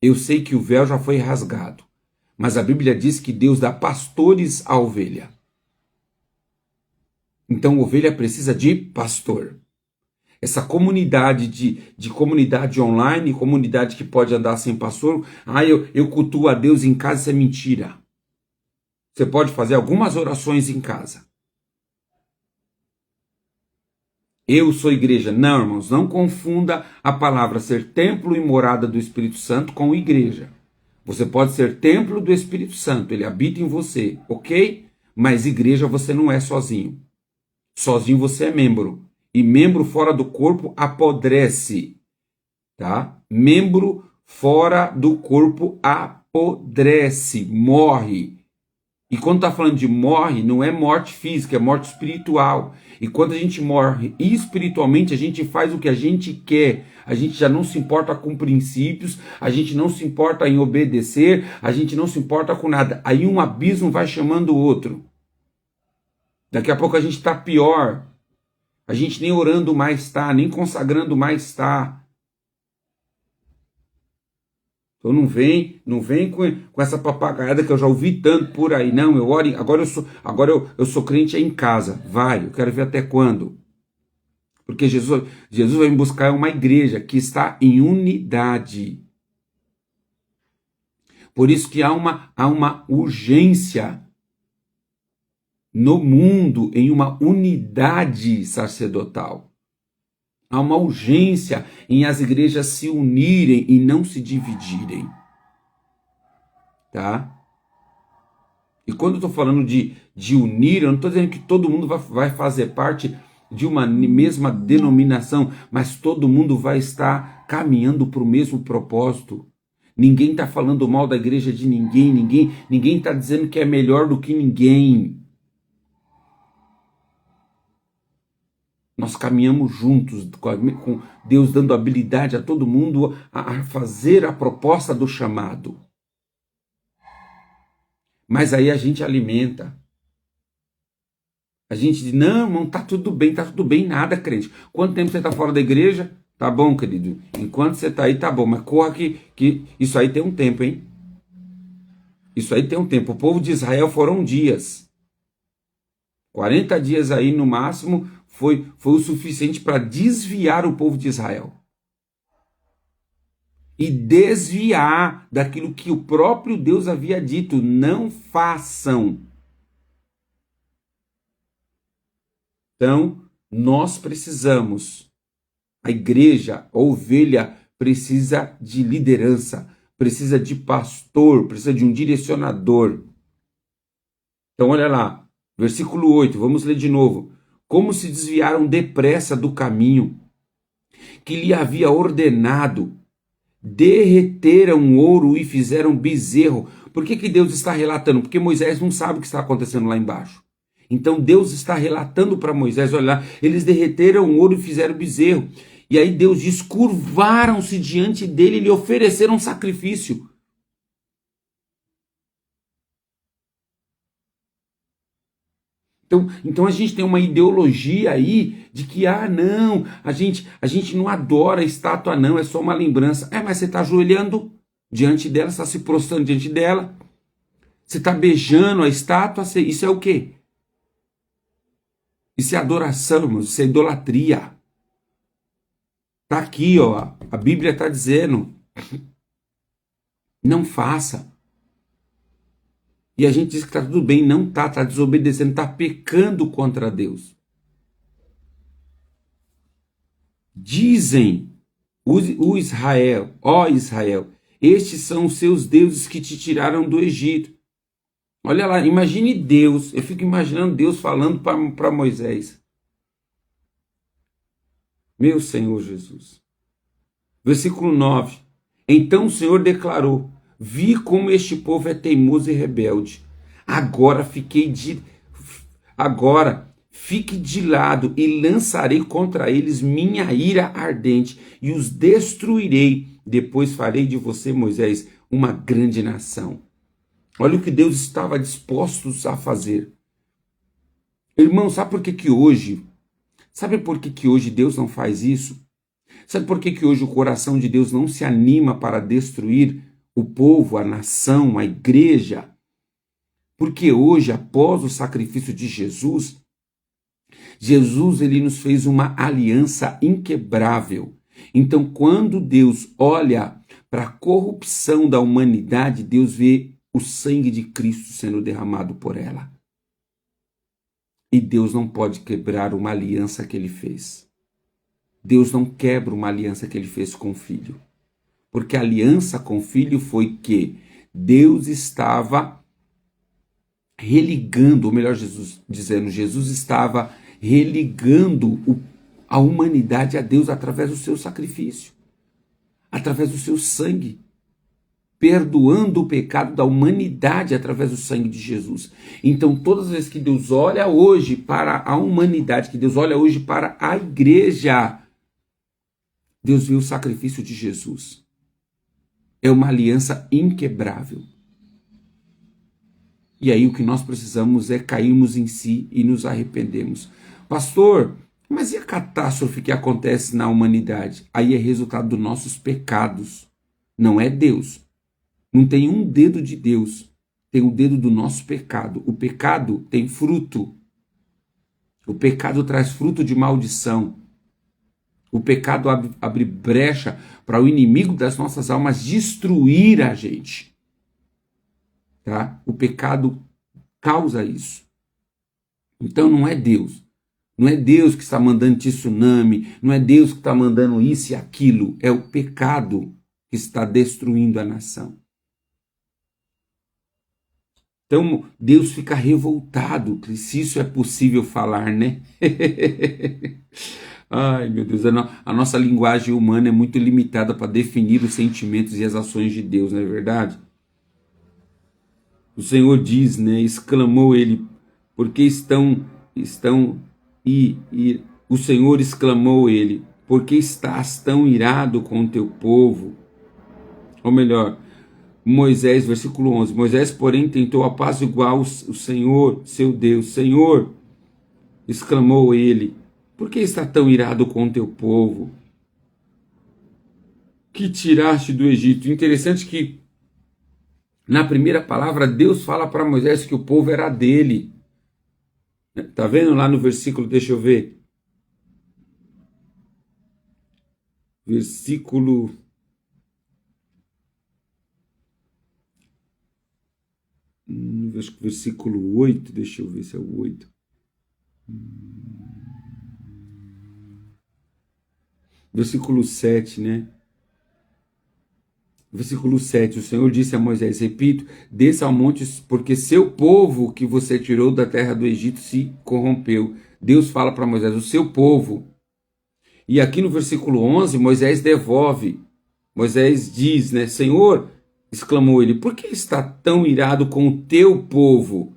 Eu sei que o véu já foi rasgado, mas a Bíblia diz que Deus dá pastores à ovelha. Então, ovelha precisa de pastor. Essa comunidade de comunidade online, comunidade que pode andar sem pastor, eu cultuo a Deus em casa, isso é mentira. Você pode fazer algumas orações em casa. Eu sou igreja. Não, irmãos, não confunda a palavra ser templo e morada do Espírito Santo com igreja. Você pode ser templo do Espírito Santo, ele habita em você, ok? Mas igreja você não é sozinho. Sozinho você é membro. E membro fora do corpo apodrece. Tá? Membro fora do corpo apodrece, morre. E quando está falando de morre, não é morte física, é morte espiritual. E quando a gente morre espiritualmente, a gente faz o que a gente quer. A gente já não se importa com princípios, a gente não se importa em obedecer, a gente não se importa com nada. Aí um abismo vai chamando o outro. Daqui a pouco a gente está pior. A gente nem orando mais está, nem consagrando mais está. Então não vem com essa papagaiada que eu já ouvi tanto por aí. Não, eu oro, agora eu sou crente em casa. Vai, eu quero ver até quando. Porque Jesus vai me buscar uma igreja que está em unidade. Por isso que há uma urgência no mundo em uma unidade sacerdotal. Há uma urgência em as igrejas se unirem e não se dividirem. Tá? E quando eu estou falando de unir, eu não estou dizendo que todo mundo vai fazer parte de uma mesma denominação, mas todo mundo vai estar caminhando para o mesmo propósito. Ninguém está falando mal da igreja de ninguém está dizendo que é melhor do que ninguém. Nós caminhamos juntos, com Deus dando habilidade a todo mundo a fazer a proposta do chamado. Mas aí a gente alimenta. A gente diz, não, irmão, tá tudo bem, nada, crente. Quanto tempo você está fora da igreja? Tá bom, querido. Enquanto você está aí, tá bom, mas corra que isso aí tem um tempo, hein? Isso aí tem um tempo. O povo de Israel foram dias. 40 dias aí no máximo foi o suficiente para desviar o povo de Israel. E desviar daquilo que o próprio Deus havia dito, não façam. Então, nós precisamos, a igreja, a ovelha, precisa de liderança, precisa de pastor, precisa de um direcionador. Então, olha lá, versículo 8, vamos ler de novo. Como se desviaram depressa do caminho que lhe havia ordenado, derreteram ouro e fizeram bezerro. Por que Deus está relatando? Porque Moisés não sabe o que está acontecendo lá embaixo. Então Deus está relatando para Moisés, olha lá, eles derreteram ouro e fizeram bezerro. E aí Deus diz, curvaram-se diante dele e lhe ofereceram sacrifício. Então a gente tem uma ideologia aí de que, não, a gente não adora a estátua, não, é só uma lembrança. Mas você está ajoelhando diante dela, você está se prostrando diante dela, você está beijando a estátua, isso é o quê? Isso é adoração, irmãos, isso é idolatria. Está aqui, ó, a Bíblia está dizendo, não faça. E a gente diz que está tudo bem, não está desobedecendo, está pecando contra Deus. Dizem o Israel, ó Israel, estes são os seus deuses que te tiraram do Egito. Olha lá, imagine Deus, eu fico imaginando Deus falando para Moisés. Meu Senhor Jesus. Versículo 9. Então o Senhor declarou: vi como este povo é teimoso e rebelde. Agora fique de lado e lançarei contra eles minha ira ardente e os destruirei. Depois farei de você, Moisés, uma grande nação. Olha o que Deus estava disposto a fazer. Irmão, sabe por que hoje Deus não faz isso? Sabe por que hoje o coração de Deus não se anima para destruir o povo, a nação, a igreja? Porque hoje, após o sacrifício de Jesus, ele nos fez uma aliança inquebrável. Então, quando Deus olha para a corrupção da humanidade, Deus vê o sangue de Cristo sendo derramado por ela. E Deus não pode quebrar uma aliança que ele fez. Deus não quebra uma aliança que ele fez com o Filho. Porque a aliança com o Filho foi que Deus estava religando, ou melhor, Jesus estava religando a humanidade a Deus através do seu sacrifício, através do seu sangue, perdoando o pecado da humanidade através do sangue de Jesus. Então, todas as vezes que Deus olha hoje para a humanidade, que Deus olha hoje para a igreja, Deus viu o sacrifício de Jesus. É uma aliança inquebrável. E aí o que nós precisamos é cairmos em si e nos arrependermos. Pastor, mas e a catástrofe que acontece na humanidade? Aí é resultado dos nossos pecados. Não é Deus. Não tem um dedo de Deus. Tem o dedo do nosso pecado. O pecado tem fruto. O pecado traz fruto de maldição. O pecado abre brecha para o inimigo das nossas almas destruir a gente. Tá? O pecado causa isso. Então não é Deus. Não é Deus que está mandando tsunami. Não é Deus que está mandando isso e aquilo. É o pecado que está destruindo a nação. Então Deus fica revoltado, se isso é possível falar, né? Ai, meu Deus, a nossa linguagem humana é muito limitada para definir os sentimentos e as ações de Deus, não é verdade? O Senhor diz, né? Exclamou ele, porque o Senhor exclamou ele, porque estás tão irado com o teu povo? Ou melhor, Moisés, versículo 11, Moisés, porém, tentou apaziguar o Senhor, seu Deus. Senhor, exclamou ele, por que está tão irado com o teu povo que tiraste do Egito? Interessante que na primeira palavra Deus fala para Moisés que o povo era dele. Tá vendo lá no versículo, deixa eu ver. Versículo 8, deixa eu ver se é o 8. Versículo 7, né? Versículo 7, o Senhor disse a Moisés, repito, desça ao monte, porque seu povo que você tirou da terra do Egito se corrompeu. Deus fala para Moisés, o seu povo. E aqui no versículo 11, Moisés devolve. Moisés diz, né? Senhor, exclamou ele, por que está tão irado com o teu povo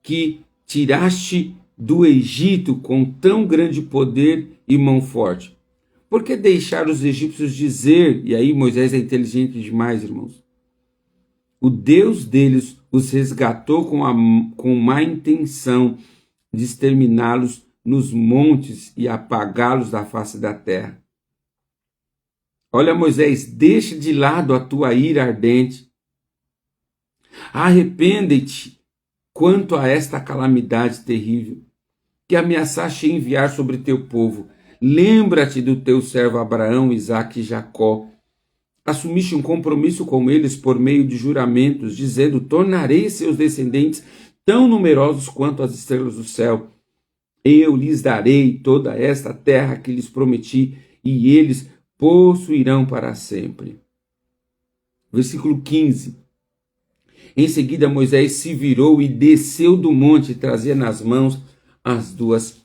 que tiraste do Egito com tão grande poder e mão forte? Por que deixar os egípcios dizer, e aí Moisés é inteligente demais, irmãos, o Deus deles os resgatou com má intenção de exterminá-los nos montes e apagá-los da face da terra. Olha, Moisés, deixa de lado a tua ira ardente. Arrepende-te quanto a esta calamidade terrível que ameaçaste enviar sobre teu povo. Lembra-te do teu servo Abraão, Isaque e Jacó. Assumiste um compromisso com eles por meio de juramentos, dizendo: tornarei seus descendentes tão numerosos quanto as estrelas do céu. Eu lhes darei toda esta terra que lhes prometi, e eles possuirão para sempre. Versículo 15. Em seguida Moisés se virou e desceu do monte, e trazia nas mãos as duas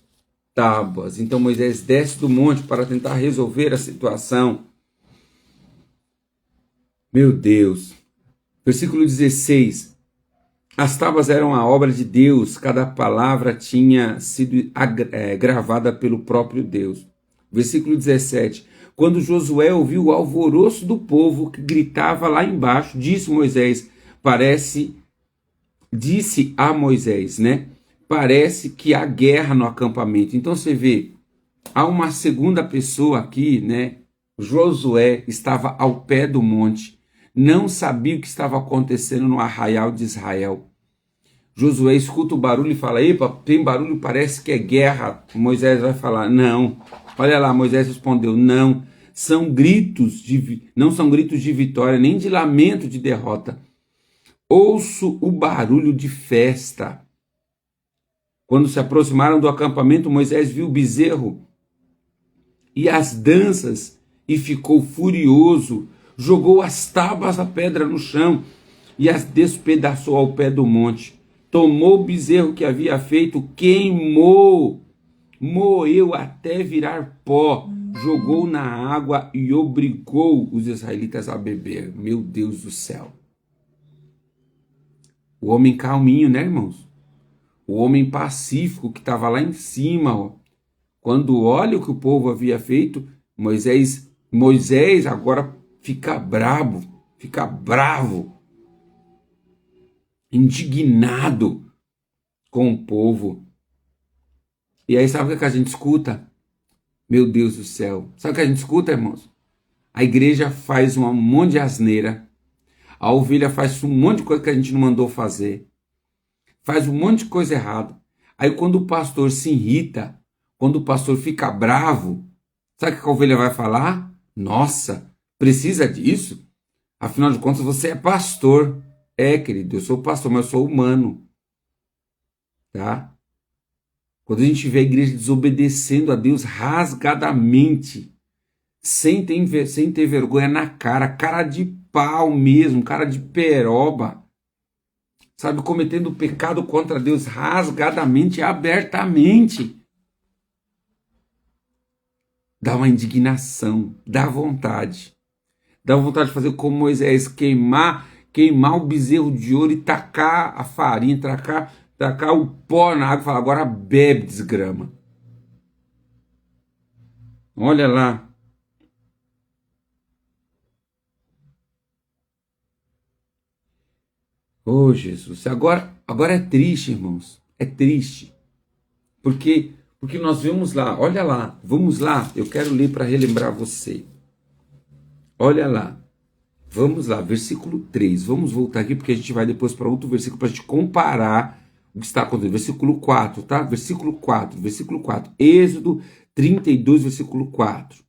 tábuas. Então Moisés desce do monte para tentar resolver a situação. Meu Deus. Versículo 16. As tábuas eram a obra de Deus, cada palavra tinha sido gravada pelo próprio Deus. Versículo 17. Quando Josué ouviu o alvoroço do povo que gritava lá embaixo, disse a Moisés, né? Parece que há guerra no acampamento. Então você vê, há uma segunda pessoa aqui, né? Josué estava ao pé do monte, não sabia o que estava acontecendo no arraial de Israel. Josué escuta o barulho e fala: epa, tem barulho, parece que é guerra. Moisés vai falar: não. Olha lá, Moisés respondeu: não são gritos de vitória, nem de lamento de derrota. Ouço o barulho de festa. Quando se aproximaram do acampamento, Moisés viu o bezerro e as danças e ficou furioso. Jogou as tábuas da pedra no chão e as despedaçou ao pé do monte. Tomou o bezerro que havia feito, queimou, moeu até virar pó, jogou na água e obrigou os israelitas a beber. Meu Deus do céu. O homem calminho, né, irmãos? O homem pacífico que estava lá em cima, ó. Quando olha o que o povo havia feito, Moisés agora fica bravo, indignado com o povo. E aí sabe o que a gente escuta? Meu Deus do céu. Sabe o que a gente escuta, irmãos? A igreja faz um monte de asneira. A ovelha faz um monte de coisa que a gente não mandou fazer. Faz um monte de coisa errada. Aí quando o pastor se irrita, quando o pastor fica bravo, sabe o que a ovelha vai falar? Nossa, precisa disso? Afinal de contas, você é pastor. É, querido, eu sou pastor, mas eu sou humano. Tá? Quando a gente vê a igreja desobedecendo a Deus rasgadamente, sem ter vergonha na cara de pau mesmo, cara de peroba, sabe, cometendo pecado contra Deus rasgadamente e abertamente, dá uma indignação, dá vontade de fazer como Moisés, queimar o bezerro de ouro e tacar a farinha, tacar o pó na água e falar: agora bebe, desgrama. Olha lá. Oh, Jesus, agora é triste, irmãos. É triste. Porque nós vemos lá, olha lá, vamos lá, eu quero ler para relembrar você. Olha lá. Vamos lá, versículo 3. Vamos voltar aqui porque a gente vai depois para outro versículo para a gente comparar o que está acontecendo. Versículo 4, tá? Versículo 4. Êxodo 32, versículo 4.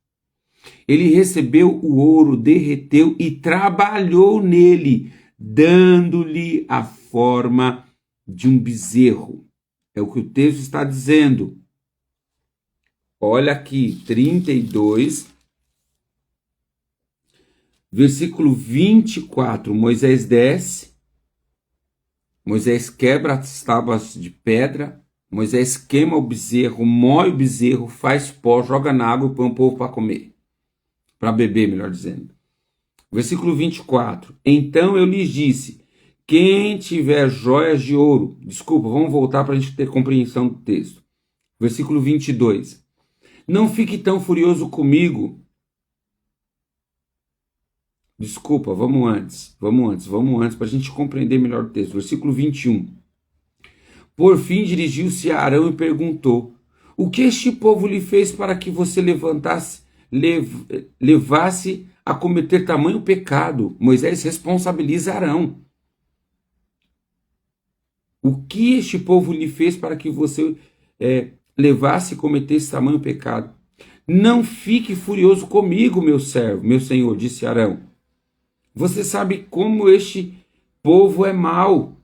Ele recebeu o ouro, derreteu e trabalhou nele, dando-lhe a forma de um bezerro. É o que o texto está dizendo. Olha aqui, 32, versículo 24. Moisés desce, Moisés quebra as tábuas de pedra, Moisés queima o bezerro, moe o bezerro, faz pó, joga na água e põe o povo para comer. Para beber, melhor dizendo. Versículo 24. Então eu lhes disse: quem tiver joias de ouro... Desculpa, vamos voltar para a gente ter compreensão do texto. Versículo 22. Não fique tão furioso comigo. Desculpa, vamos antes, para a gente compreender melhor o texto. Versículo 21. Por fim, dirigiu-se a Arão e perguntou: o que este povo lhe fez para que você levasse a cometer tamanho pecado? Moisés responsabiliza Arão. O que este povo lhe fez para que você levasse a cometer esse tamanho pecado? Não fique furioso comigo, meu servo, meu senhor, disse Arão. Você sabe como este povo é mau.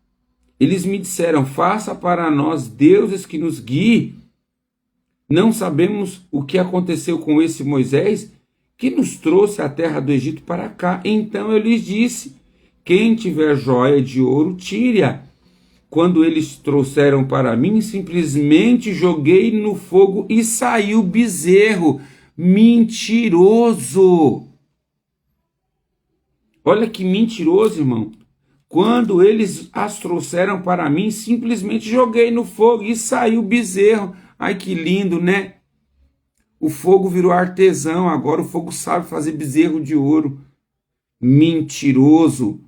Eles me disseram: faça para nós deuses que nos guiem. Não sabemos o que aconteceu com esse Moisés que nos trouxe a terra do Egito para cá. Então eu lhes disse: quem tiver joia de ouro, tire-a. Quando eles trouxeram para mim, simplesmente joguei no fogo e saiu bezerro. Mentiroso! Olha que mentiroso, irmão. Quando eles as trouxeram para mim, simplesmente joguei no fogo e saiu bezerro. Ai, que lindo, né? O fogo virou artesão, agora o fogo sabe fazer bezerro de ouro. Mentiroso.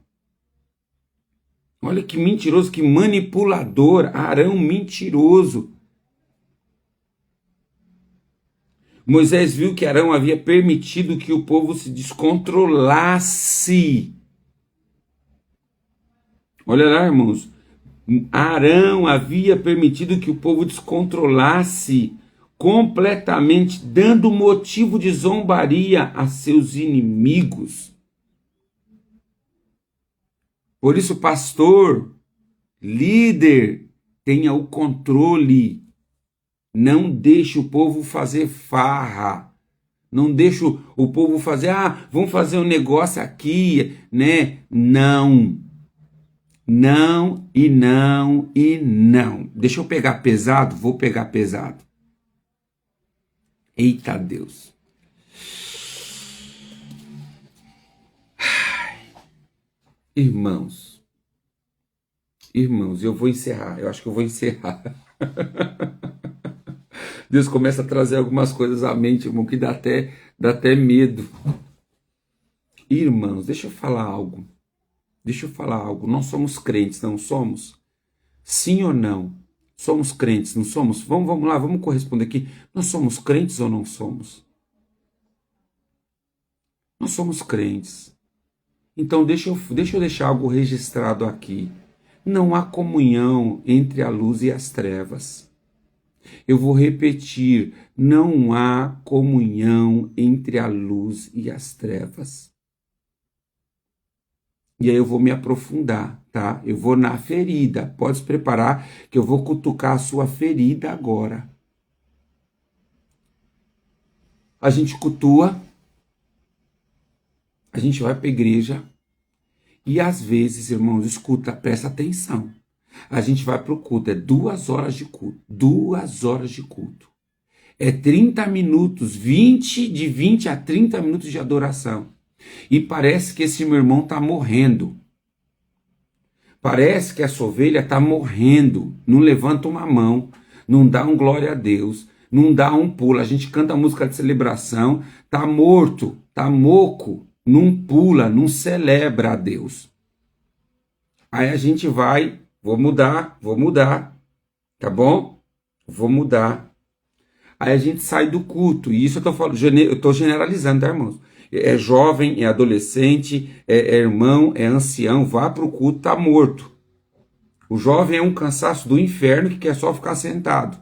Olha que mentiroso, que manipulador. Arão mentiroso. Moisés viu que Arão havia permitido que o povo se descontrolasse. Olha lá, irmãos. Arão havia permitido que o povo descontrolasse completamente, dando motivo de zombaria a seus inimigos. Por isso, pastor, líder, tenha o controle. Não deixe o povo fazer farra. Não deixe o povo fazer, vamos fazer um negócio aqui, né? Não. Não e não e não. Deixa eu pegar pesado? Vou pegar pesado. Eita Deus. Irmãos, eu vou encerrar. Eu acho que eu vou encerrar. Deus começa a trazer algumas coisas à mente, irmão, que dá até medo. Irmãos, deixa eu falar algo. Nós somos crentes, não somos? Sim ou não? Somos crentes, não somos? Vamos lá, vamos corresponder aqui. Nós somos crentes ou não somos? Nós somos crentes. Então deixa eu deixar algo registrado aqui. Não há comunhão entre a luz e as trevas. Eu vou repetir, não há comunhão entre a luz e as trevas. E aí eu vou me aprofundar, tá? Eu vou na ferida. Pode se preparar que eu vou cutucar a sua ferida agora. A gente cutua, a gente vai para a igreja e às vezes, irmãos, escuta, presta atenção. A gente vai para o culto, é 2 horas de culto. 2 horas de culto. É 30 minutos, de 20 a 30 minutos de adoração. E parece que esse meu irmão está morrendo. Parece que essa ovelha está morrendo. Não levanta uma mão, não dá um glória a Deus, não dá um pulo. A gente canta música de celebração, está morto, está moco, não pula, não celebra a Deus. Aí a gente vai, vou mudar, tá bom? Vou mudar. Aí a gente sai do culto, e isso eu estou generalizando, tá, irmãos? É jovem, é adolescente, é irmão, é ancião, vá para o culto, está morto. O jovem é um cansaço do inferno que quer só ficar sentado.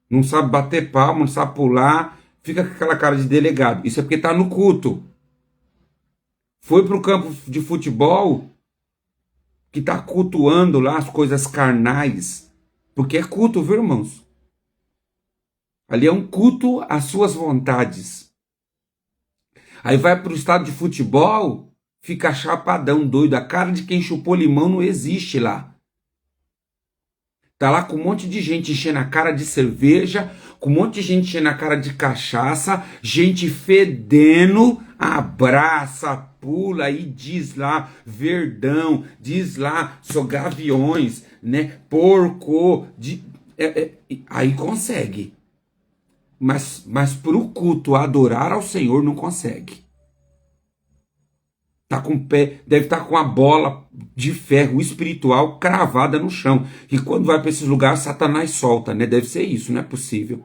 Não sabe bater palma, não sabe pular, fica com aquela cara de delegado. Isso é porque está no culto. Foi para o campo de futebol, que está cultuando lá as coisas carnais, porque é culto, viu, irmãos? Ali é um culto às suas vontades. Aí vai para o estádio de futebol, fica chapadão, doido. A cara de quem chupou limão não existe lá. Tá lá com um monte de gente enchendo a cara de cerveja, com um monte de gente enchendo a cara de cachaça, gente fedendo, abraça, pula e diz lá verdão, diz lá sou gaviões, né? Porco, aí consegue. Mas para o culto adorar ao Senhor não consegue. Tá com o pé, deve estar com a bola de ferro espiritual cravada no chão. E quando vai para esses lugares, Satanás solta, né? Deve ser isso, não é possível.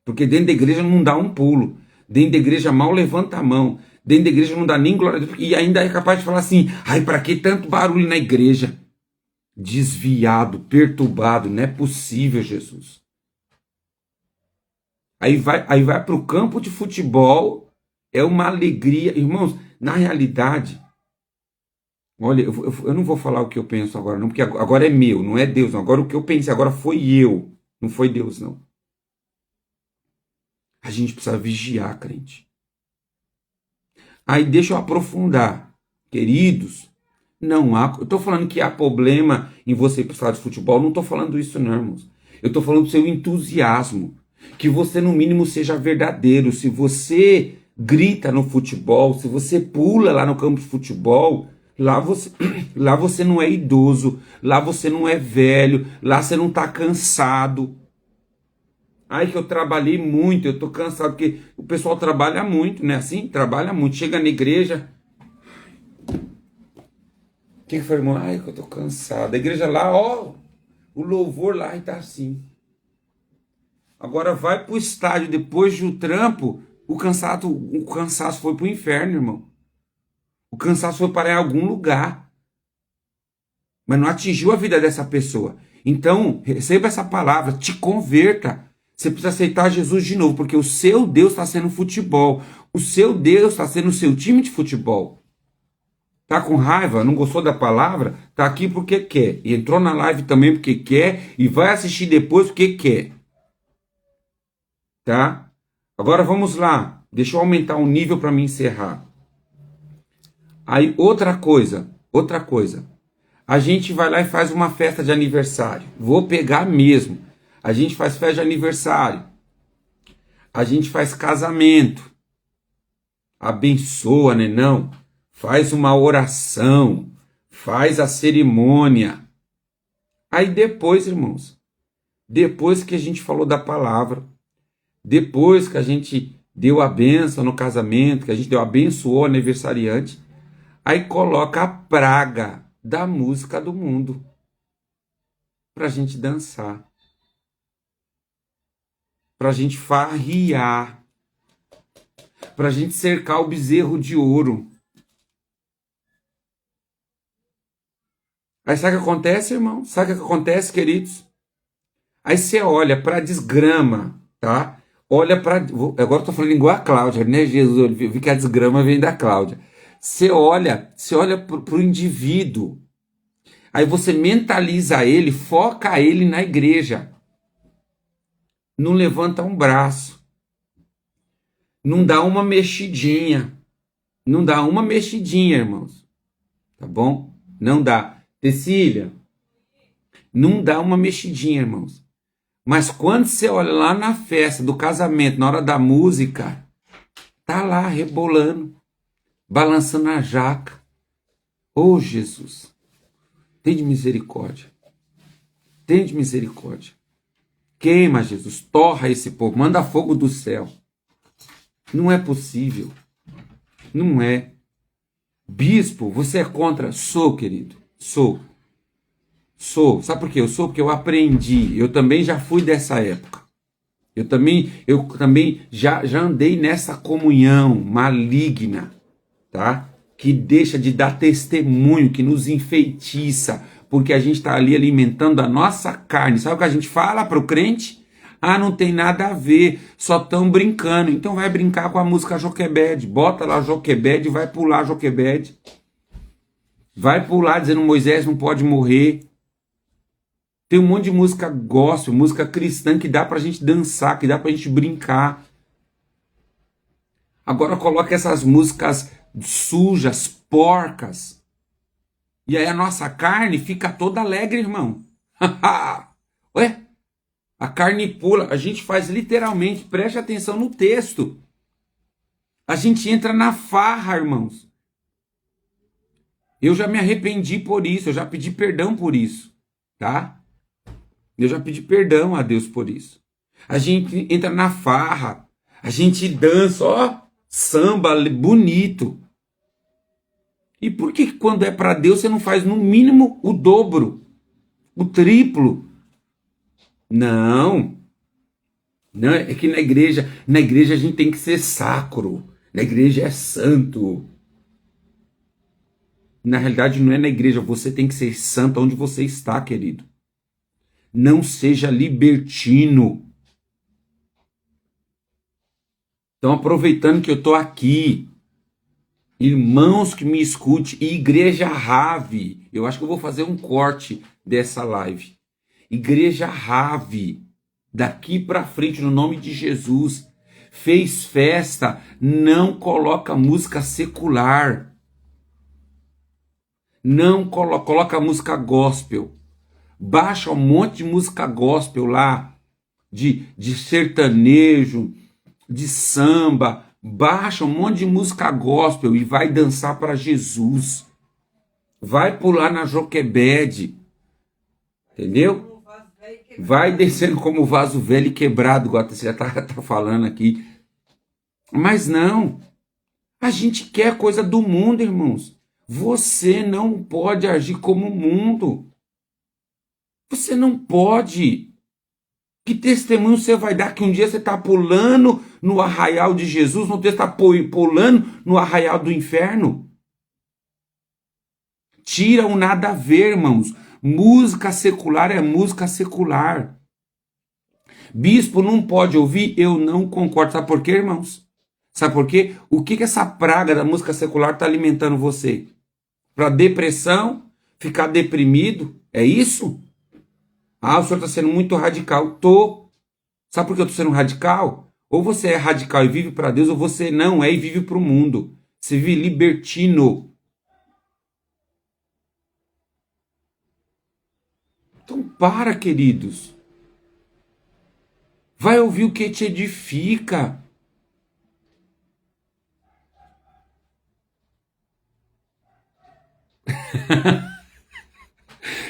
Porque dentro da igreja não dá um pulo. Dentro da igreja mal levanta a mão. Dentro da igreja não dá nem glória a Deus. E ainda é capaz de falar assim, ai, para que tanto barulho na igreja? Desviado, perturbado, não é possível, Jesus. Aí vai para o campo de futebol, é uma alegria. Irmãos, na realidade, olha, eu não vou falar o que eu penso agora, não, porque agora é meu, não é Deus, não. Agora o que eu pensei agora foi eu, não foi Deus, não. A gente precisa vigiar, crente. Aí deixa eu aprofundar. Queridos, não há. Eu estou falando que há problema em você precisar de futebol, não estou falando isso, não, irmãos. Eu estou falando do seu entusiasmo. Que você, no mínimo, seja verdadeiro. Se você grita no futebol, se você pula lá no campo de futebol, lá você não é idoso, lá você não é velho, lá você não está cansado. Ai, que eu trabalhei muito, eu tô cansado, porque o pessoal trabalha muito, né? Assim, trabalha muito. Chega na igreja. O que foi, irmão? Ai, que eu tô cansado. A igreja lá, ó, o louvor lá e tá assim. Agora vai pro estádio depois do trampo, o cansaço foi pro inferno, irmão. O cansaço foi para algum lugar. Mas não atingiu a vida dessa pessoa. Então, receba essa palavra, te converta. Você precisa aceitar Jesus de novo, porque o seu Deus está sendo futebol. O seu Deus está sendo o seu time de futebol. Tá com raiva? Não gostou da palavra? Tá aqui porque quer. E entrou na live também porque quer. E vai assistir depois porque quer. Tá? Agora vamos lá. Deixa eu aumentar o nível para me encerrar. Aí outra coisa. A gente vai lá e faz uma festa de aniversário. Vou pegar mesmo. A gente faz festa de aniversário. A gente faz casamento. Abençoa, né? Não. Faz uma oração. Faz a cerimônia. Aí depois, irmãos, depois que a gente falou da palavra, depois que a gente deu a bênção no casamento, que a gente abençoou o aniversariante, aí coloca a praga da música do mundo pra gente dançar. Pra gente farriar, pra gente cercar o bezerro de ouro. Aí sabe o que acontece, irmão? Sabe o que acontece, queridos? Aí você olha pra desgrama, tá? Olha pra... Agora eu tô falando igual a Cláudia, né, Jesus? Eu vi que a desgrama vem da Cláudia. Você olha pro indivíduo. Aí você mentaliza ele, foca ele na igreja. Não levanta um braço, não dá uma mexidinha, irmãos, tá bom? Não dá. Cecília, não dá uma mexidinha, irmãos. Mas quando você olha lá na festa do casamento, na hora da música, tá lá rebolando, balançando a jaca. Oh, Jesus, tem de misericórdia. Queima, Jesus, torra esse povo, manda fogo do céu. Não é possível. Não é. Bispo, você é contra? Sou, querido. Sou. Sabe por quê? Eu sou porque eu aprendi. Eu também já fui dessa época. Eu também já andei nessa comunhão maligna, tá? Que deixa de dar testemunho, que nos enfeitiça, porque a gente está ali alimentando a nossa carne. Sabe o que a gente fala para o crente? Ah, não tem nada a ver, só estão brincando. Então vai brincar com a música Joquebed. Bota lá Joquebed e vai pular Joquebed. Vai pular dizendo Moisés não pode morrer. Tem um monte de música gospel, música cristã que dá pra gente dançar, que dá pra gente brincar. Agora coloca essas músicas sujas, porcas. E aí a nossa carne fica toda alegre, irmão. Ué? A carne pula. A gente faz literalmente, preste atenção no texto. A gente entra na farra, irmãos. Eu já me arrependi por isso, eu já pedi perdão por isso, tá? Eu já pedi perdão a Deus por isso. A gente entra na farra, a gente dança, ó, samba bonito. E por que quando é para Deus você não faz no mínimo o dobro, o triplo? Não. Não, é que na igreja a gente tem que ser sacro. Na igreja é santo. Na realidade não é na igreja, você tem que ser santo onde você está, querido. Não seja libertino. Então, aproveitando que eu estou aqui, irmãos que me escute, e Igreja Rave, eu acho que eu vou fazer um corte dessa live. Igreja Rave, daqui para frente, no nome de Jesus, fez festa, não coloca música secular. Não coloca música gospel. Baixa um monte de música gospel lá, de sertanejo, de samba. Baixa um monte de música gospel e vai dançar para Jesus. Vai pular na Joquebede. Entendeu? Vai descendo como vaso velho e quebrado, igual você já tá falando aqui. Mas não. A gente quer coisa do mundo, irmãos. Você não pode agir como o mundo. Você não pode. Que testemunho você vai dar que um dia você está pulando no arraial de Jesus, no outro dia você está pulando no arraial do inferno? Tira o nada a ver, irmãos. Música secular é música secular. Bispo não pode ouvir? Eu não concordo. Sabe por quê, irmãos? Sabe por quê? O que essa praga da música secular está alimentando você? Para depressão? Ficar deprimido? É isso? Ah, o senhor está sendo muito radical. Tô. Sabe por que eu estou sendo radical? Ou você é radical e vive para Deus, ou você não é e vive para o mundo. Você vive libertino. Então para, queridos. Vai ouvir o que te edifica.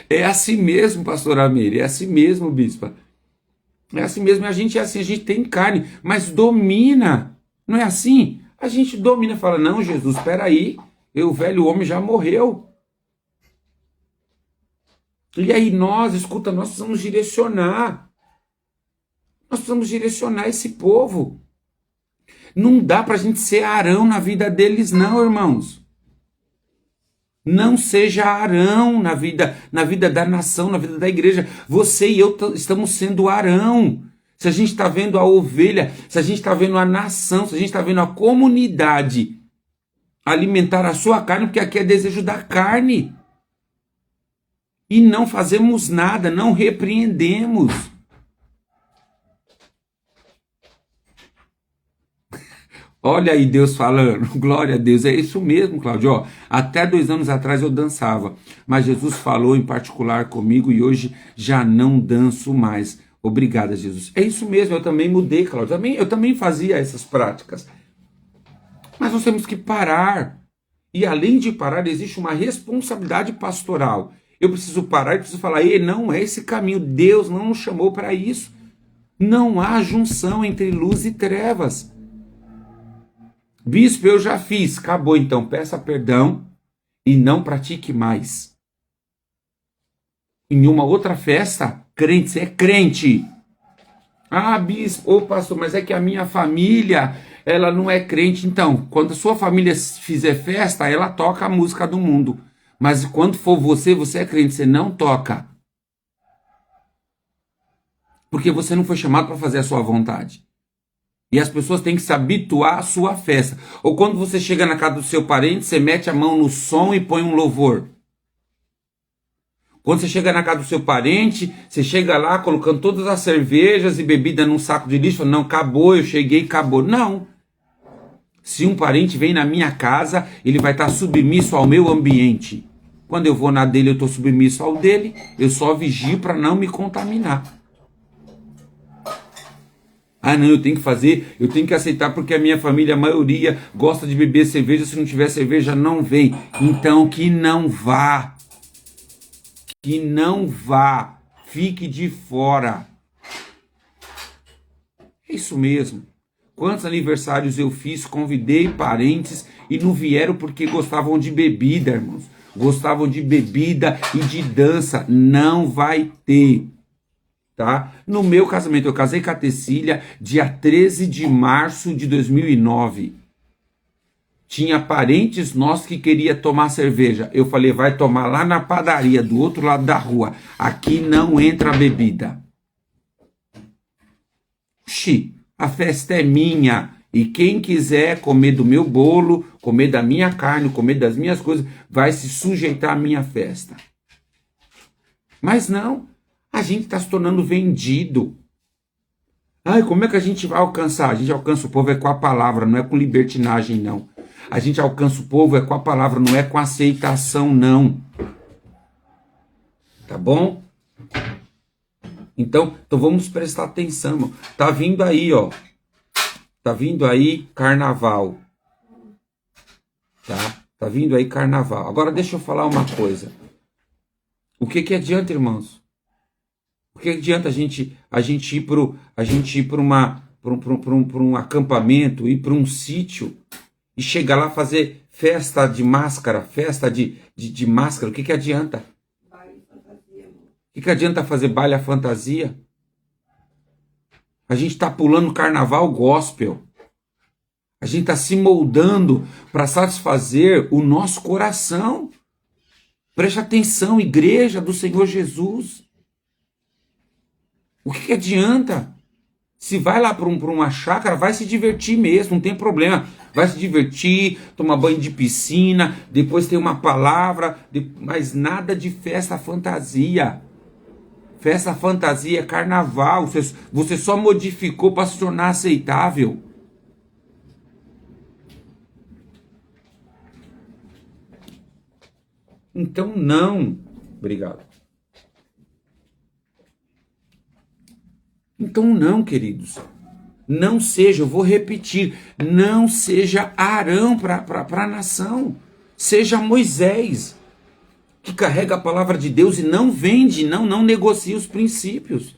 É assim mesmo, pastor Amir, é assim mesmo, bispa. É assim mesmo, a gente é assim, a gente tem carne, mas domina. Não é assim? A gente domina, fala, não, Jesus, espera aí, o velho homem já morreu. E aí escuta, nós precisamos direcionar. Nós precisamos direcionar esse povo. Não dá pra gente ser Arão na vida deles, não, irmãos. Não seja Arão na vida da nação, na vida da igreja. Você e eu estamos sendo Arão. Se a gente está vendo a ovelha, se a gente está vendo a nação, se a gente está vendo a comunidade alimentar a sua carne, porque aqui é desejo da carne. E não fazemos nada, não repreendemos. Olha aí Deus falando, glória a Deus, é isso mesmo, Cláudio. Ó, até 2 anos atrás eu dançava, mas Jesus falou em particular comigo e hoje já não danço mais. Obrigada, Jesus. É isso mesmo, eu também mudei, Cláudio. Eu também fazia essas práticas. Mas nós temos que parar. E além de parar, existe uma responsabilidade pastoral. Eu preciso parar e preciso falar, não é esse caminho, Deus não nos chamou para isso. Não há junção entre luz e trevas. Bispo, eu já fiz. Acabou, então. Peça perdão e não pratique mais. Em uma outra festa, crente, você é crente. Ah, bispo, pastor, mas é que a minha família, ela não é crente. Então, quando a sua família fizer festa, ela toca a música do mundo. Mas quando for você é crente, você não toca. Porque você não foi chamado para fazer a sua vontade. E as pessoas têm que se habituar à sua festa. Ou quando você chega na casa do seu parente, você mete a mão no som e põe um louvor. Quando você chega na casa do seu parente, você chega lá colocando todas as cervejas e bebida num saco de lixo. Não, acabou, eu cheguei, acabou. Não. Se um parente vem na minha casa, ele vai estar submisso ao meu ambiente. Quando eu vou na dele, eu estou submisso ao dele. Eu só vigio para não me contaminar. Ah, não, eu tenho que aceitar porque a minha família, a maioria, gosta de beber cerveja. Se não tiver cerveja, não vem. Então, que não vá. Que não vá. Fique de fora. É isso mesmo. Quantos aniversários eu fiz, convidei parentes e não vieram porque gostavam de bebida, irmãos. Gostavam de bebida e de dança. Não vai ter, tá? No meu casamento, eu casei com a Tecília dia 13 de março de 2009. Tinha parentes nossos que queria tomar cerveja. Eu falei, vai tomar lá na padaria, do outro lado da rua. Aqui não entra bebida. A festa é minha. E quem quiser comer do meu bolo, comer da minha carne, comer das minhas coisas, vai se sujeitar à minha festa. Mas não, a gente está se tornando vendido. Ai, como é que a gente vai alcançar? A gente alcança o povo é com a palavra, não é com libertinagem, não. A gente alcança o povo é com a palavra, não é com aceitação, não. Tá bom? Então vamos prestar atenção, irmão. Tá vindo aí, ó. Tá vindo aí carnaval. Tá vindo aí carnaval. Agora deixa eu falar uma coisa. O que adianta, irmãos? O que adianta a gente ir para um acampamento, ir para um sítio e chegar lá fazer festa de máscara, festa de máscara? O que adianta? O que adianta fazer baile à fantasia? A gente está pulando carnaval gospel. A gente está se moldando para satisfazer o nosso coração. Preste atenção, igreja do Senhor Jesus. O que adianta? Se vai lá para uma chácara, vai se divertir mesmo, não tem problema. Vai se divertir, tomar banho de piscina, depois tem uma palavra, mas nada de festa fantasia. Festa fantasia é carnaval. Você só modificou para se tornar aceitável. Então não. Obrigado. Então não, queridos. Não seja, eu vou repetir, não seja Arão para a nação. Seja Moisés, que carrega a palavra de Deus e não vende, não negocia os princípios.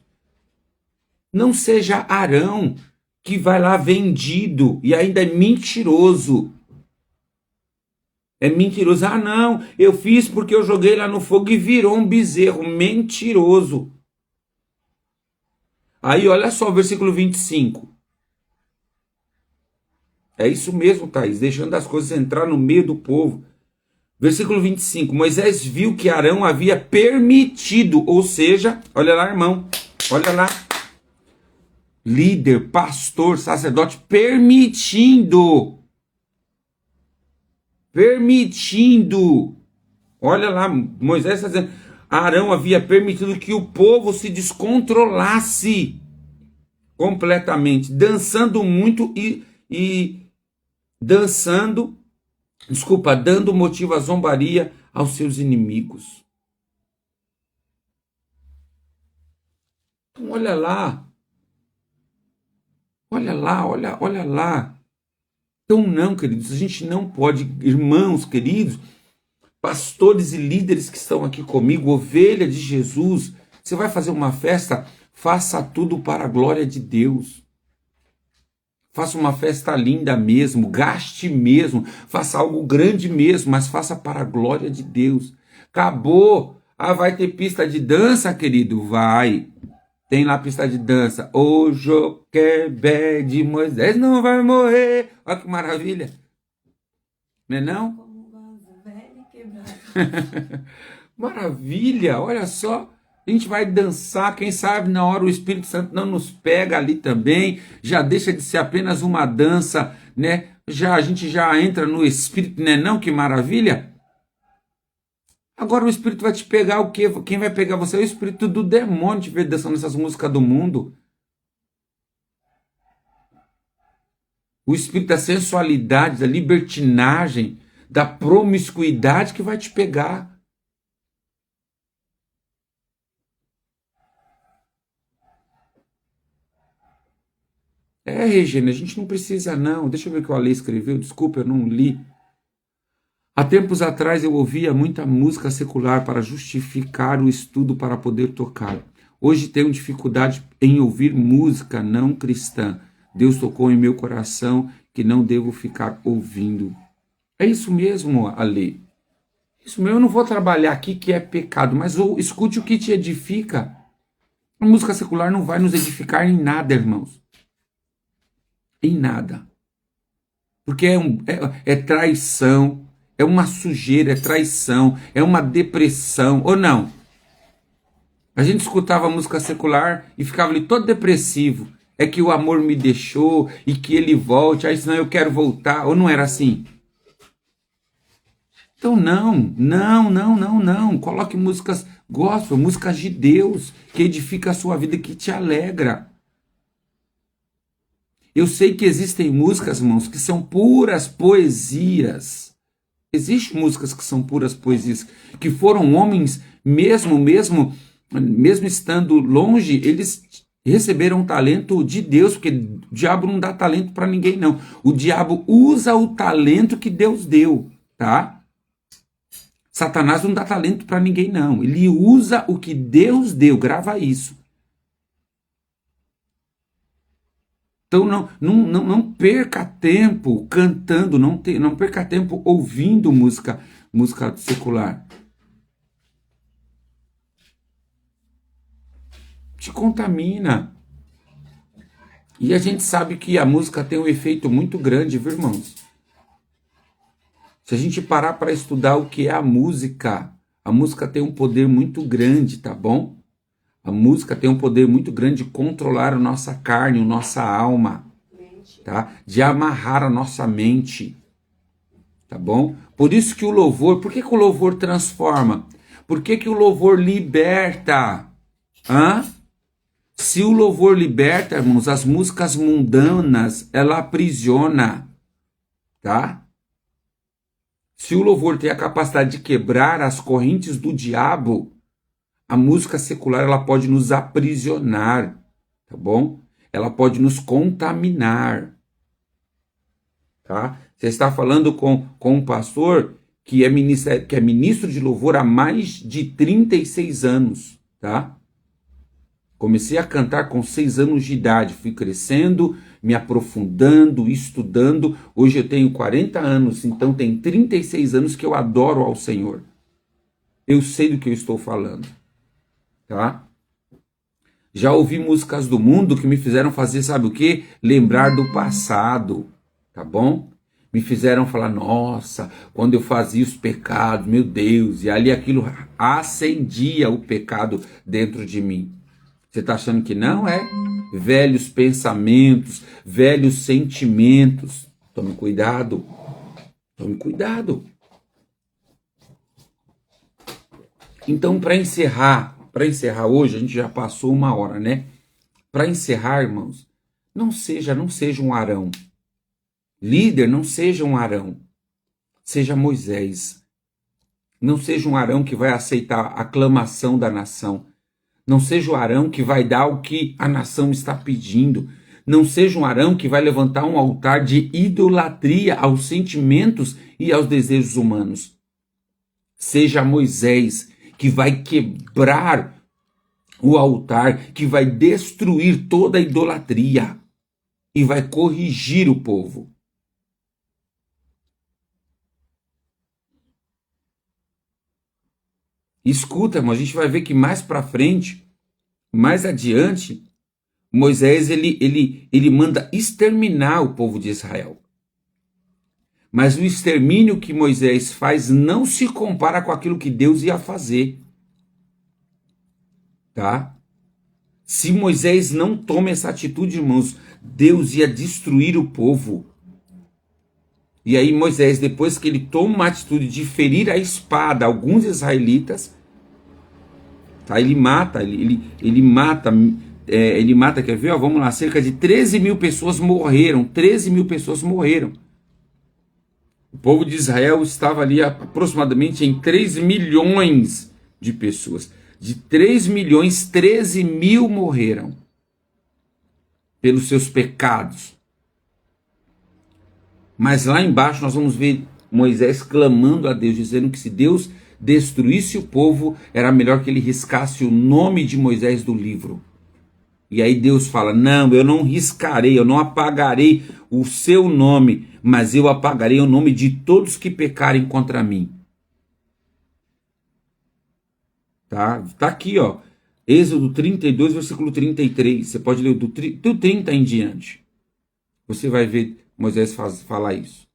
Não seja Arão, que vai lá vendido e ainda é mentiroso. É mentiroso. Ah, não, eu fiz porque eu joguei lá no fogo e virou um bezerro. Mentiroso. Aí olha só o versículo 25. É isso mesmo, Thaís, deixando as coisas entrar no meio do povo. Versículo 25. Moisés viu que Arão havia permitido, ou seja, olha lá, irmão, olha lá. Líder, pastor, sacerdote, permitindo. Olha lá, Moisés está dizendo, Arão havia permitido que o povo se descontrolasse completamente, dançando muito dando motivo à zombaria aos seus inimigos. Então, olha lá. Então não, queridos, a gente não pode, irmãos queridos, pastores e líderes que estão aqui comigo, ovelha de Jesus, você vai fazer uma festa, faça tudo para a glória de Deus. Faça uma festa linda mesmo, gaste mesmo, faça algo grande mesmo, mas faça para a glória de Deus. Acabou. Ah, vai ter pista de dança, querido? Vai. Tem lá pista de dança. O Joquebé de Moisés não vai morrer. Olha que maravilha. Não é não? Maravilha, olha só. A gente vai dançar, quem sabe na hora o Espírito Santo não nos pega ali também, já deixa de ser apenas uma dança, né? A gente já entra no Espírito, né? Não, que maravilha. Agora o Espírito vai te pegar o quê? Quem vai pegar você é o Espírito do demônio, te ver dançando essas músicas do mundo. O Espírito da sensualidade, da libertinagem, da promiscuidade que vai te pegar. Regina, a gente não precisa não. Deixa eu ver o que o Ale escreveu. Desculpa, eu não li. Há tempos atrás eu ouvia muita música secular para justificar o estudo para poder tocar. Hoje tenho dificuldade em ouvir música não cristã. Deus tocou em meu coração que não devo ficar ouvindo. É isso mesmo, Ale. Isso mesmo, eu não vou trabalhar aqui que é pecado, mas escute o que te edifica. A música secular não vai nos edificar em nada, irmãos. Em nada. Porque é traição, é uma sujeira, é traição, é uma depressão, ou não? A gente escutava música secular e ficava ali todo depressivo. É que o amor me deixou e que ele volte, aí senão eu quero voltar, ou não era assim? Então não. Coloque músicas gospel, músicas de Deus, que edifica a sua vida, que te alegra. Eu sei que existem músicas, irmãos, que são puras poesias. Existem músicas que são puras poesias, que foram homens, mesmo estando longe, eles receberam o talento de Deus, porque o diabo não dá talento para ninguém, não. O diabo usa o talento que Deus deu, tá? Satanás não dá talento para ninguém, não. Ele usa o que Deus deu. Grava isso. Então não perca tempo cantando, não perca tempo ouvindo música secular. Te contamina. E a gente sabe que a música tem um efeito muito grande, viu, irmãos? Se a gente parar para estudar o que é a música tem um poder muito grande, tá bom? A música tem um poder muito grande de controlar a nossa carne, a nossa alma, tá? De amarrar a nossa mente, tá bom? Por isso que o louvor, por que o louvor transforma? Por que o louvor liberta? Se o louvor liberta, irmãos, as músicas mundanas, ela aprisiona, tá? Se o louvor tem a capacidade de quebrar as correntes do diabo, a música secular ela pode nos aprisionar, tá bom? Ela pode nos contaminar, tá? Você está falando com um pastor que é ministro de louvor há mais de 36 anos, tá? Comecei a cantar com 6 anos de idade, fui crescendo, me aprofundando, estudando. Hoje eu tenho 40 anos, então tem 36 anos que eu adoro ao Senhor. Eu sei do que eu estou falando, tá? Já ouvi músicas do mundo que me fizeram fazer, sabe o quê? Lembrar do passado, tá bom? Me fizeram falar, nossa, quando eu fazia os pecados, meu Deus, e ali aquilo acendia o pecado dentro de mim. Você está achando que não é? Velhos pensamentos, velhos sentimentos. Tome cuidado. Tome cuidado. Então, para encerrar hoje, a gente já passou 1 hora, né? Para encerrar, irmãos, não seja um Arão. Líder, não seja um Arão. Seja Moisés. Não seja um Arão que vai aceitar a aclamação da nação. Não seja o Arão que vai dar o que a nação está pedindo. Não seja um Arão que vai levantar um altar de idolatria aos sentimentos e aos desejos humanos. Seja Moisés que vai quebrar o altar, que vai destruir toda a idolatria e vai corrigir o povo. Escuta, irmão, a gente vai ver que mais para frente, mais adiante, Moisés ele manda exterminar o povo de Israel. Mas o extermínio que Moisés faz não se compara com aquilo que Deus ia fazer. Tá? Se Moisés não toma essa atitude, irmãos, Deus ia destruir o povo. E aí Moisés, depois que ele toma uma atitude de ferir a espada alguns israelitas, tá? Ele mata, quer ver? Ó, vamos lá, cerca de 13 mil pessoas morreram. 13 mil pessoas morreram. O povo de Israel estava ali aproximadamente em 3 milhões de pessoas. De 3 milhões, 13 mil morreram pelos seus pecados. Mas lá embaixo nós vamos ver Moisés clamando a Deus, dizendo que se Deus destruísse o povo, era melhor que ele riscasse o nome de Moisés do livro. E aí Deus fala: não, eu não riscarei, eu não apagarei o seu nome, mas eu apagarei o nome de todos que pecarem contra mim. Tá aqui, ó. Êxodo 32, versículo 33. Você pode ler do 30 em diante. Você vai ver Moisés falar isso.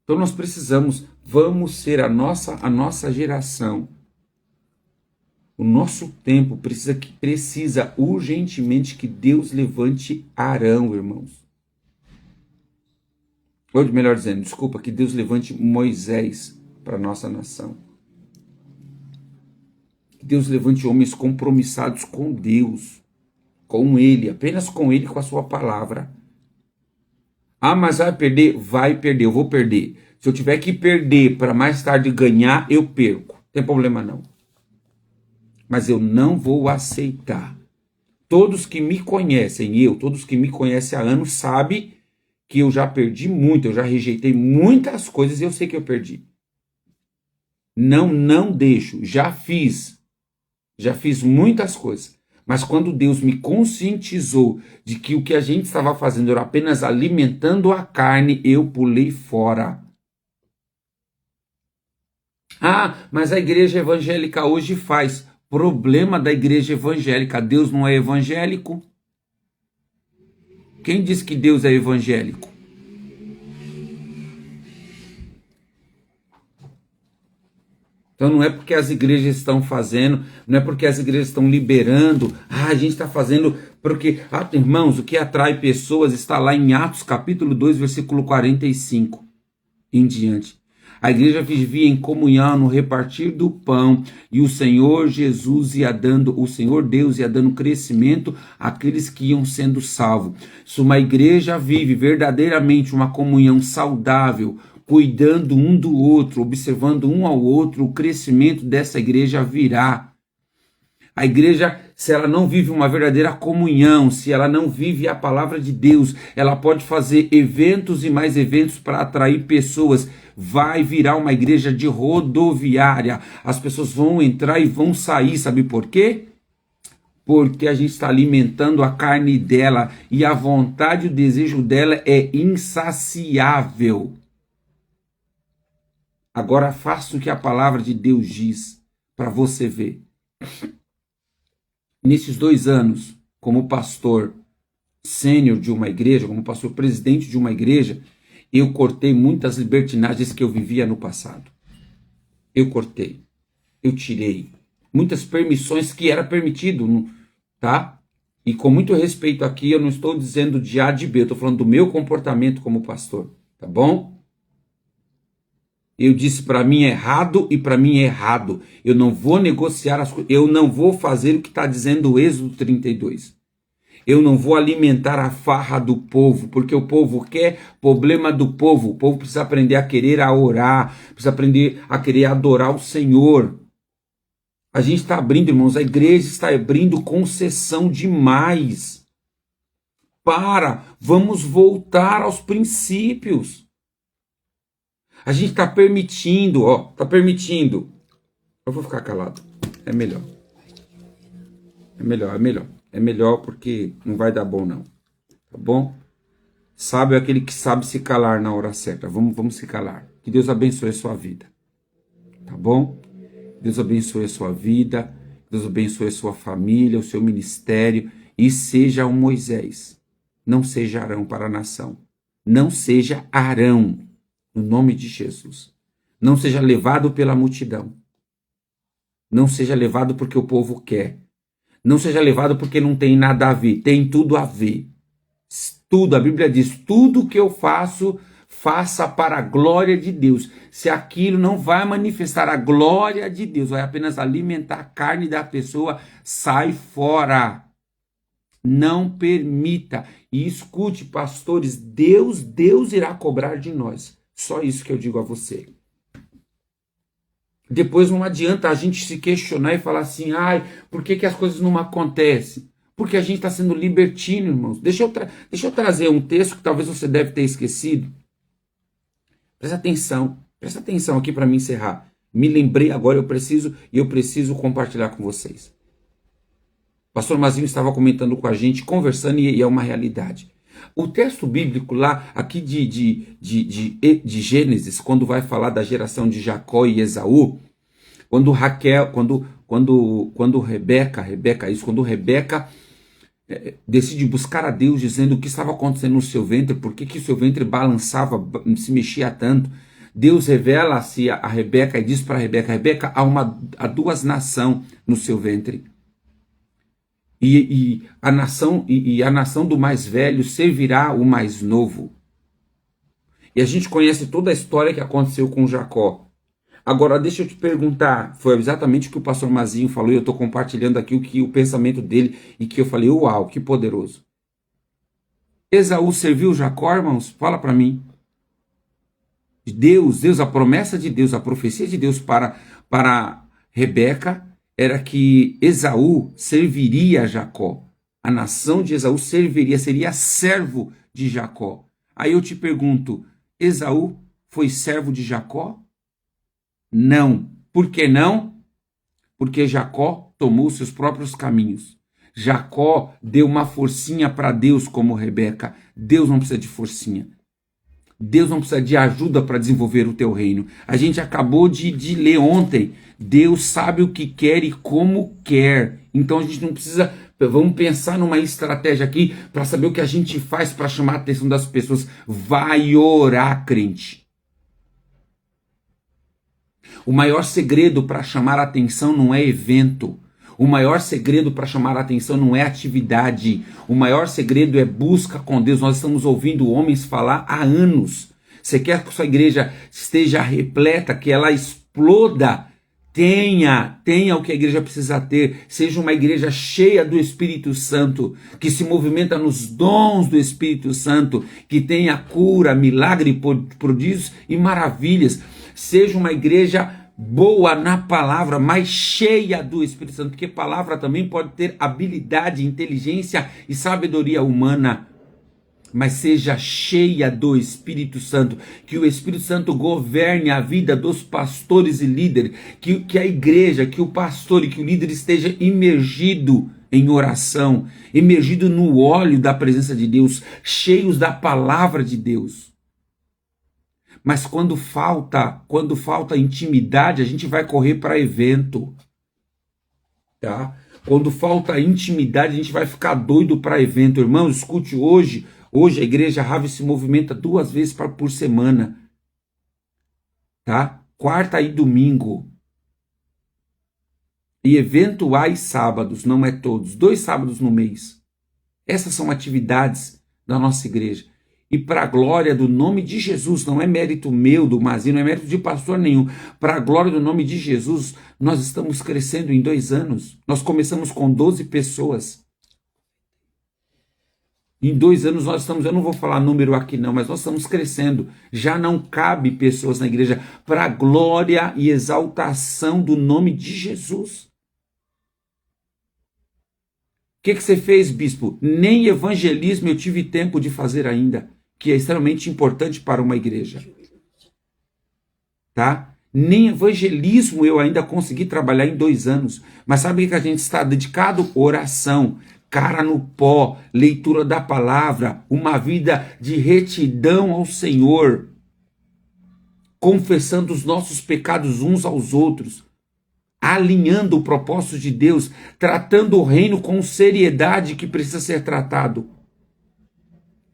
Então nós precisamos, vamos ser a nossa geração. O nosso tempo precisa urgentemente que Deus levante Arão, irmãos. Ou melhor dizendo, desculpa, que Deus levante Moisés para a nossa nação. Que Deus levante homens compromissados com Deus, com Ele, apenas com Ele, com a sua palavra. Ah, mas vai perder? Vai perder, eu vou perder. Se eu tiver que perder para mais tarde ganhar, eu perco. Não tem problema não. Mas eu não vou aceitar. Todos que me conhecem, todos que me conhecem há anos, sabem que eu já perdi muito, eu já rejeitei muitas coisas e eu sei que eu perdi. Não deixo, já fiz muitas coisas. Mas quando Deus me conscientizou de que o que a gente estava fazendo era apenas alimentando a carne, eu pulei fora. Ah, mas a igreja evangélica hoje faz. Problema da igreja evangélica, Deus não é evangélico? Quem diz que Deus é evangélico? Então não é porque as igrejas estão fazendo, não é porque as igrejas estão liberando, a gente está fazendo porque, irmãos, o que atrai pessoas está lá em Atos capítulo 2, versículo 45 em diante. A igreja vivia em comunhão no repartir do pão e o Senhor Deus ia dando crescimento àqueles que iam sendo salvos. Se uma igreja vive verdadeiramente uma comunhão saudável, cuidando um do outro, observando um ao outro, o crescimento dessa igreja virá. A igreja, se ela não vive uma verdadeira comunhão, se ela não vive a palavra de Deus, ela pode fazer eventos e mais eventos para atrair pessoas. Vai virar uma igreja de rodoviária. As pessoas vão entrar e vão sair. Sabe por quê? Porque a gente está alimentando a carne dela e a vontade e o desejo dela é insaciável. Agora faça o que a palavra de Deus diz para você ver. Nesses 2 anos, como pastor sênior de uma igreja, como pastor presidente de uma igreja, eu cortei muitas libertinagens que eu vivia no passado. Eu cortei, eu tirei muitas permissões que era permitido, tá? E com muito respeito aqui, eu não estou dizendo de A de B, eu estou falando do meu comportamento como pastor, tá bom? Eu disse para mim errado e para mim é errado. Eu não vou negociar as coisas, eu não vou fazer o que está dizendo o Êxodo 32. Eu não vou alimentar a farra do povo, porque o povo quer, problema do povo. O povo precisa aprender a querer a orar, precisa aprender a querer adorar o Senhor. A gente está abrindo, irmãos, a igreja está abrindo concessão demais. Vamos voltar aos princípios. A gente está permitindo, Eu vou ficar calado, é melhor. É melhor porque não vai dar bom não, tá bom? Sábio é aquele que sabe se calar na hora certa. Vamos se calar. Que Deus abençoe a sua vida, tá bom? Deus abençoe a sua vida, Deus abençoe a sua família, o seu ministério e seja um Moisés. Não seja Arão para a nação. Não seja Arão, no nome de Jesus. Não seja levado pela multidão. Não seja levado porque o povo quer. Não seja levado porque não tem nada a ver. Tem tudo a ver. Tudo, a Bíblia diz, tudo que eu faço, faça para a glória de Deus. Se aquilo não vai manifestar a glória de Deus, vai apenas alimentar a carne da pessoa, sai fora. Não permita. E escute, pastores, Deus irá cobrar de nós. Só isso que eu digo a você. Depois não adianta a gente se questionar e falar assim, por que as coisas não acontecem? Porque a gente está sendo libertino, irmãos. Deixa eu trazer um texto que talvez você deve ter esquecido. Presta atenção aqui para me encerrar. Me lembrei agora, eu preciso compartilhar com vocês. Pastor Mazinho estava comentando com a gente, conversando, e é uma realidade. O texto bíblico lá, aqui de Gênesis, quando vai falar da geração de Jacó e Esaú, quando Rebeca decide buscar a Deus, dizendo o que estava acontecendo no seu ventre, por que o seu ventre balançava, se mexia tanto. Deus revela-se a Rebeca e diz para Rebeca, há duas nações no seu ventre. E a nação do mais velho servirá o mais novo. E a gente conhece toda a história que aconteceu com Jacó. Agora, deixa eu te perguntar, foi exatamente o que o pastor Mazinho falou, e eu estou compartilhando aqui o pensamento dele, e que eu falei, uau, que poderoso. Esaú serviu Jacó, irmãos? Fala para mim. Deus, a promessa de Deus, a profecia de Deus para Rebeca era que Esaú serviria a Jacó. A nação de Esaú seria servo de Jacó. Aí eu te pergunto, Esaú foi servo de Jacó? Não. Por que não? Porque Jacó tomou seus próprios caminhos. Jacó deu uma forcinha para Deus como Rebeca. Deus não precisa de forcinha. Deus não precisa de ajuda para desenvolver o teu reino. A gente acabou de ler ontem. Deus sabe o que quer e como quer. Então a gente não precisa... Vamos pensar numa estratégia aqui para saber o que a gente faz para chamar a atenção das pessoas. Vai orar, crente. O maior segredo para chamar a atenção não é evento. O maior segredo para chamar a atenção não é atividade. O maior segredo é busca com Deus. Nós estamos ouvindo homens falar há anos. Você quer que sua igreja esteja repleta, que ela exploda? Tenha o que a igreja precisa ter. Seja uma igreja cheia do Espírito Santo, que se movimenta nos dons do Espírito Santo, que tenha cura, milagre, prodígios e maravilhas. Seja uma igreja boa na palavra, mas cheia do Espírito Santo, porque palavra também pode ter habilidade, inteligência e sabedoria humana, mas seja cheia do Espírito Santo, que o Espírito Santo governe a vida dos pastores e líderes, que a igreja, que o pastor e que o líder esteja imergido em oração, imergido no óleo da presença de Deus, cheios da palavra de Deus. Mas quando falta intimidade, a gente vai correr para evento, tá? Quando falta intimidade, a gente vai ficar doido para evento. Irmão, escute hoje a igreja Rave se movimenta 2 vezes por semana, tá? Quarta e domingo. E eventuais sábados, não é todos, 2 sábados no mês. Essas são atividades da nossa igreja. E para a glória do nome de Jesus, não é mérito meu, do Mazinho, não é mérito de pastor nenhum. Para a glória do nome de Jesus, nós estamos crescendo em 2 anos. Nós começamos com 12 pessoas. Em 2 anos nós estamos, eu não vou falar número aqui não, mas nós estamos crescendo. Já não cabe pessoas na igreja, para a glória e exaltação do nome de Jesus. O que você fez, bispo? Nem evangelismo eu tive tempo de fazer ainda, que é extremamente importante para uma igreja. Tá? Nem evangelismo eu ainda consegui trabalhar em 2 anos. Mas sabe o que a gente está dedicado? Oração, cara no pó, leitura da palavra, uma vida de retidão ao Senhor, confessando os nossos pecados uns aos outros, alinhando o propósito de Deus, tratando o reino com seriedade que precisa ser tratado.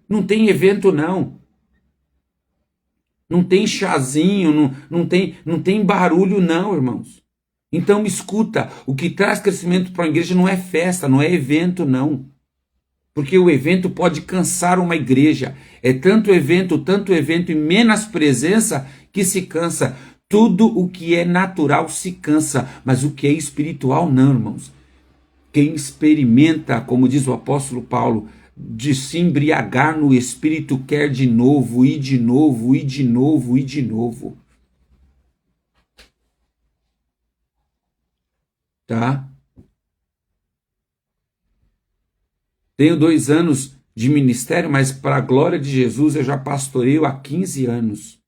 Não tem evento, não. Não tem chazinho, não tem barulho, não, irmãos. Então me escuta, o que traz crescimento para a igreja não é festa, não é evento, não. Porque o evento pode cansar uma igreja. É tanto evento e menos presença que se cansa. Tudo o que é natural se cansa, mas o que é espiritual não, irmãos. Quem experimenta, como diz o apóstolo Paulo, de se embriagar no Espírito quer de novo, e de novo, e de novo, e de novo. Tá? Tenho 2 anos de ministério, mas para a glória de Jesus eu já pastoreio há 15 anos.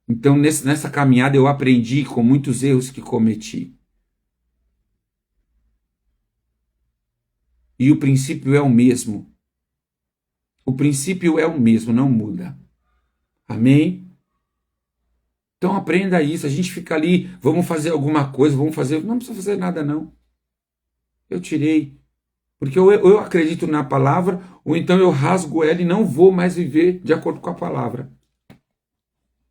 Então nessa caminhada eu aprendi com muitos erros que cometi. E o princípio é o mesmo. O princípio é o mesmo, não muda. Amém? Então aprenda isso. A gente fica ali, vamos fazer alguma coisa, vamos fazer. Não precisa fazer nada, não. Eu tirei. Porque eu acredito na palavra, ou então eu rasgo ela e não vou mais viver de acordo com a palavra.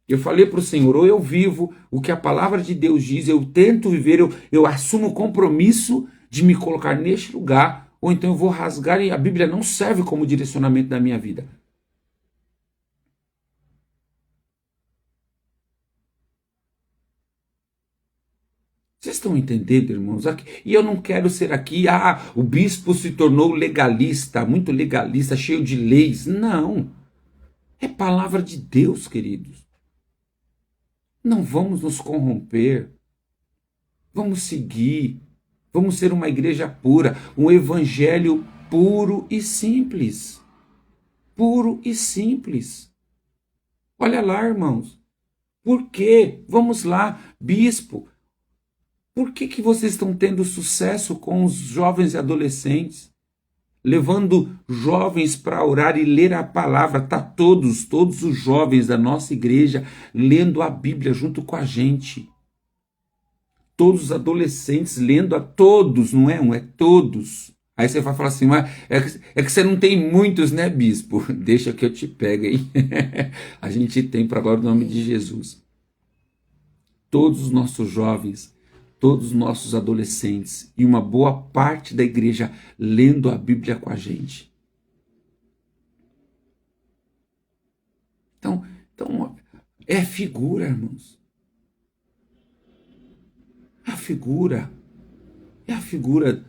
Eu falei para o Senhor, ou eu vivo o que a palavra de Deus diz, eu tento viver, eu assumo o compromisso de me colocar neste lugar, ou então eu vou rasgar e a Bíblia não serve como direcionamento da minha vida. Vocês estão entendendo, irmãos? E eu não quero ser aqui, o bispo se tornou legalista, muito legalista, cheio de leis. Não. É palavra de Deus, queridos. Não vamos nos corromper. Vamos seguir. Vamos ser uma igreja pura, um evangelho puro e simples. Puro e simples. Olha lá, irmãos. Por quê? Vamos lá, bispo. Por que vocês estão tendo sucesso com os jovens e adolescentes? Levando jovens para orar e ler a palavra. Tá todos os jovens da nossa igreja lendo a Bíblia junto com a gente. Todos os adolescentes lendo a todos, não é um, é todos. Aí você vai falar assim, mas é que você não tem muitos, né, bispo? Deixa que eu te pego, hein? A gente tem, para a glória do nome de Jesus. Todos os nossos jovens, todos os nossos adolescentes e uma boa parte da igreja lendo a Bíblia com a gente. Então é figura, irmãos. A figura. É a figura.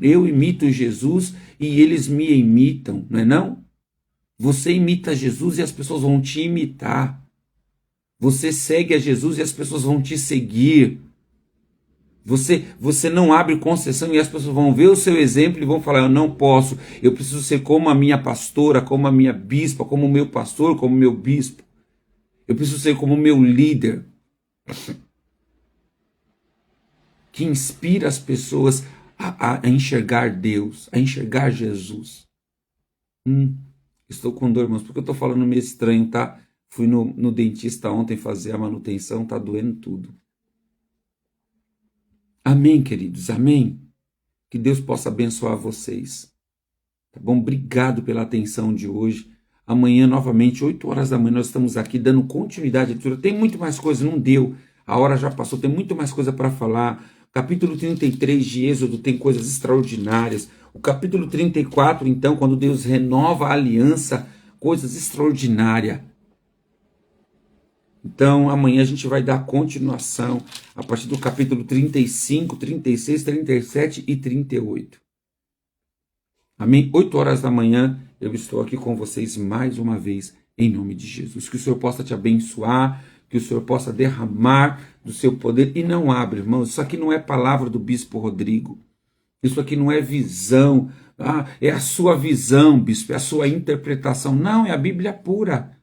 Eu imito Jesus e eles me imitam, não é não? Você imita Jesus e as pessoas vão te imitar. Você segue a Jesus e as pessoas vão te seguir. Você não abre concessão e as pessoas vão ver o seu exemplo e vão falar, eu não posso, eu preciso ser como a minha pastora, como a minha bispa, como o meu pastor, como o meu bispo. Eu preciso ser como o meu líder. Que inspira as pessoas a enxergar Deus, a enxergar Jesus. Estou com dor, irmãos, porque eu estou falando meio estranho, tá? Fui no dentista ontem fazer a manutenção, tá doendo tudo. Amém, queridos, amém. Que Deus possa abençoar vocês. Tá bom? Obrigado pela atenção de hoje. Amanhã, novamente, 8 horas da manhã, nós estamos aqui dando continuidade à leitura. Tem muito mais coisa, não deu. A hora já passou, tem muito mais coisa para falar. Capítulo 33 de Êxodo tem coisas extraordinárias. O capítulo 34, então, quando Deus renova a aliança, coisas extraordinárias. Então, amanhã a gente vai dar continuação a partir do capítulo 35, 36, 37 e 38. Amém? 8 horas da manhã, eu estou aqui com vocês mais uma vez, em nome de Jesus. Que o Senhor possa te abençoar, que o Senhor possa derramar do seu poder. E não abre, irmãos, isso aqui não é palavra do bispo Rodrigo. Isso aqui não é visão. É a sua visão, bispo, é a sua interpretação. Não, é a Bíblia pura.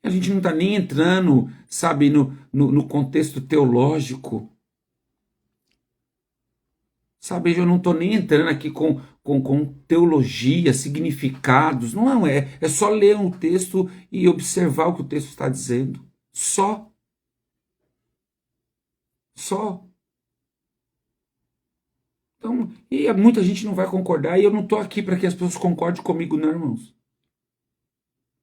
A gente não está nem entrando, sabe, no contexto teológico. Sabe, eu não estou nem entrando aqui com teologia, significados. Não é só ler um texto e observar o que o texto está dizendo. Só. Então, e muita gente não vai concordar, e eu não estou aqui para que as pessoas concordem comigo, não, irmãos.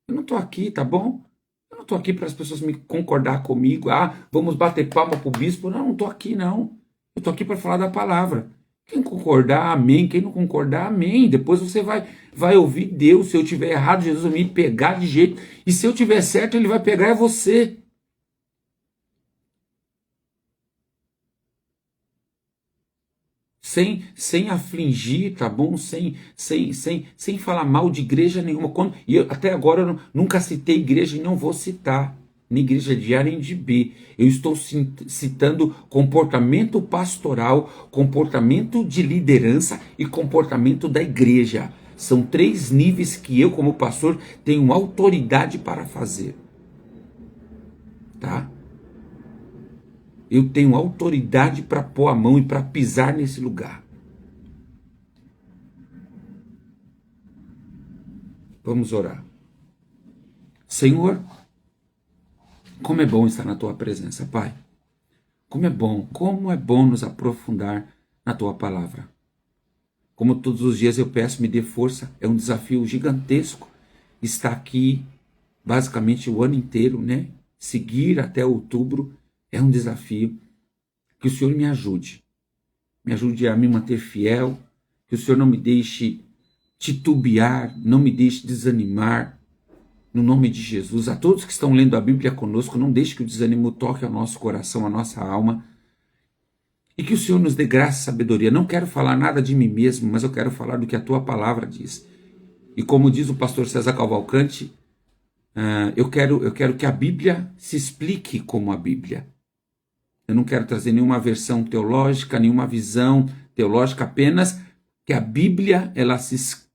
Eu não estou aqui, tá bom? Eu não estou aqui para as pessoas me concordar comigo. Vamos bater palma para o bispo. Não estou aqui, não. Eu estou aqui para falar da palavra. Quem concordar, amém. Quem não concordar, amém. Depois você vai ouvir Deus. Se eu tiver errado, Jesus vai me pegar de jeito. E se eu tiver certo, ele vai pegar você. Sem afligir, tá bom? Sem falar mal de igreja nenhuma. E até agora eu nunca citei igreja e não vou citar. Nem igreja de A nem de B. Eu estou citando comportamento pastoral, comportamento de liderança e comportamento da igreja. São 3 níveis que eu, como pastor, tenho autoridade para fazer. Tá? Eu tenho autoridade para pôr a mão e para pisar nesse lugar. Vamos orar. Senhor, como é bom estar na tua presença, Pai. Como é bom nos aprofundar na tua palavra. Como todos os dias eu peço, me dê força, é um desafio gigantesco estar aqui basicamente o ano inteiro, né? Seguir até outubro é um desafio. Que o Senhor me ajude a me manter fiel, que o Senhor não me deixe titubear, não me deixe desanimar, no nome de Jesus. A todos que estão lendo a Bíblia conosco, não deixe que o desânimo toque ao nosso coração, à nossa alma, e que o Senhor nos dê graça e sabedoria. Não quero falar nada de mim mesmo, mas eu quero falar do que a tua palavra diz. E como diz o pastor César Cavalcante, eu quero que a Bíblia se explique como a Bíblia. Eu não quero trazer nenhuma versão teológica, nenhuma visão teológica, apenas que a Bíblia ela se explica,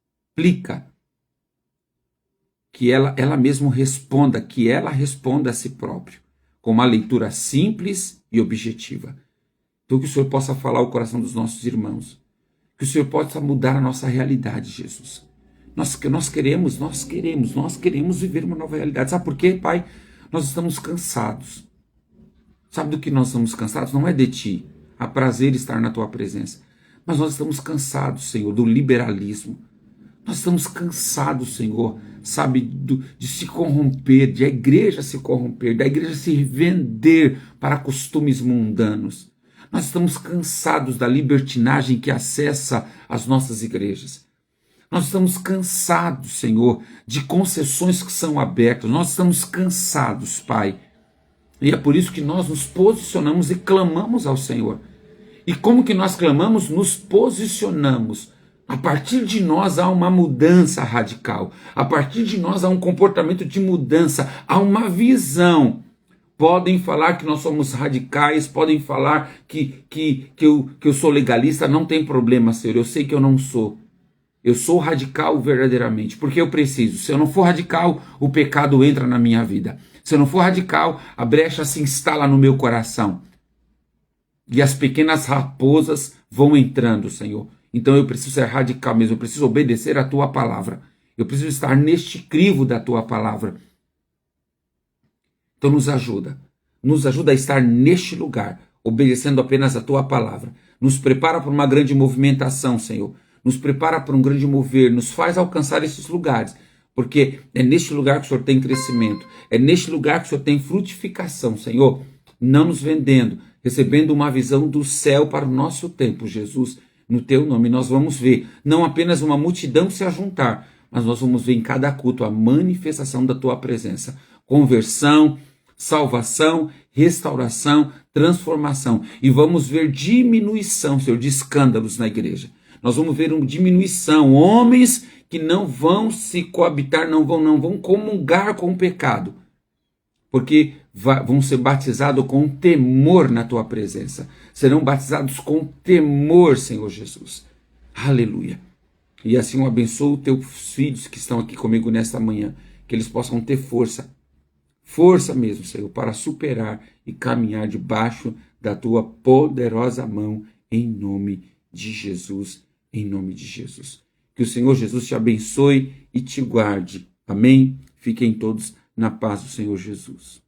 que ela mesma responda, que ela responda a si próprio, com uma leitura simples e objetiva. Então que o Senhor possa falar ao coração dos nossos irmãos, que o Senhor possa mudar a nossa realidade, Jesus. Nós queremos viver uma nova realidade. Sabe por quê, Pai? Nós estamos cansados. Sabe do que nós estamos cansados? Não é de Ti. Há prazer estar na Tua presença. Mas nós estamos cansados, Senhor, do liberalismo. Nós estamos cansados, Senhor, sabe, de se corromper, de a igreja se corromper, da igreja se vender para costumes mundanos. Nós estamos cansados da libertinagem que acessa as nossas igrejas. Nós estamos cansados, Senhor, de concessões que são abertas. Nós estamos cansados, Pai. E é por isso que nós nos posicionamos e clamamos ao Senhor. E como que nós clamamos? Nos posicionamos. A partir de nós há uma mudança radical. A partir de nós há um comportamento de mudança. Há uma visão. Podem falar que nós somos radicais, podem falar que eu sou legalista, não tem problema, Senhor. Eu sei que eu não sou. Eu sou radical verdadeiramente, porque eu preciso. Se eu não for radical, o pecado entra na minha vida. Se eu não for radical, a brecha se instala no meu coração. E as pequenas raposas vão entrando, Senhor. Então eu preciso ser radical mesmo, eu preciso obedecer a Tua palavra. Eu preciso estar neste crivo da Tua palavra. Então nos ajuda a estar neste lugar, obedecendo apenas a Tua palavra. Nos prepara para uma grande movimentação, Senhor. Nos prepara para um grande mover, nos faz alcançar esses lugares. Porque é neste lugar que o Senhor tem crescimento, é neste lugar que o Senhor tem frutificação, Senhor. Não nos vendendo, recebendo uma visão do céu para o nosso tempo, Jesus. No Teu nome nós vamos ver, não apenas uma multidão se ajuntar, mas nós vamos ver em cada culto a manifestação da Tua presença. Conversão, salvação, restauração, transformação. E vamos ver diminuição, Senhor, de escândalos na igreja. Nós vamos ver uma diminuição, homens que não vão se coabitar, não vão comungar com o pecado, porque vão ser batizados com temor na Tua presença. Serão batizados com temor, Senhor Jesus. Aleluia. E assim eu abençoo os Teus filhos que estão aqui comigo nesta manhã, que eles possam ter força mesmo, Senhor, para superar e caminhar debaixo da Tua poderosa mão, em nome de Jesus, em nome de Jesus. Que o Senhor Jesus te abençoe e te guarde. Amém? Fiquem todos na paz do Senhor Jesus.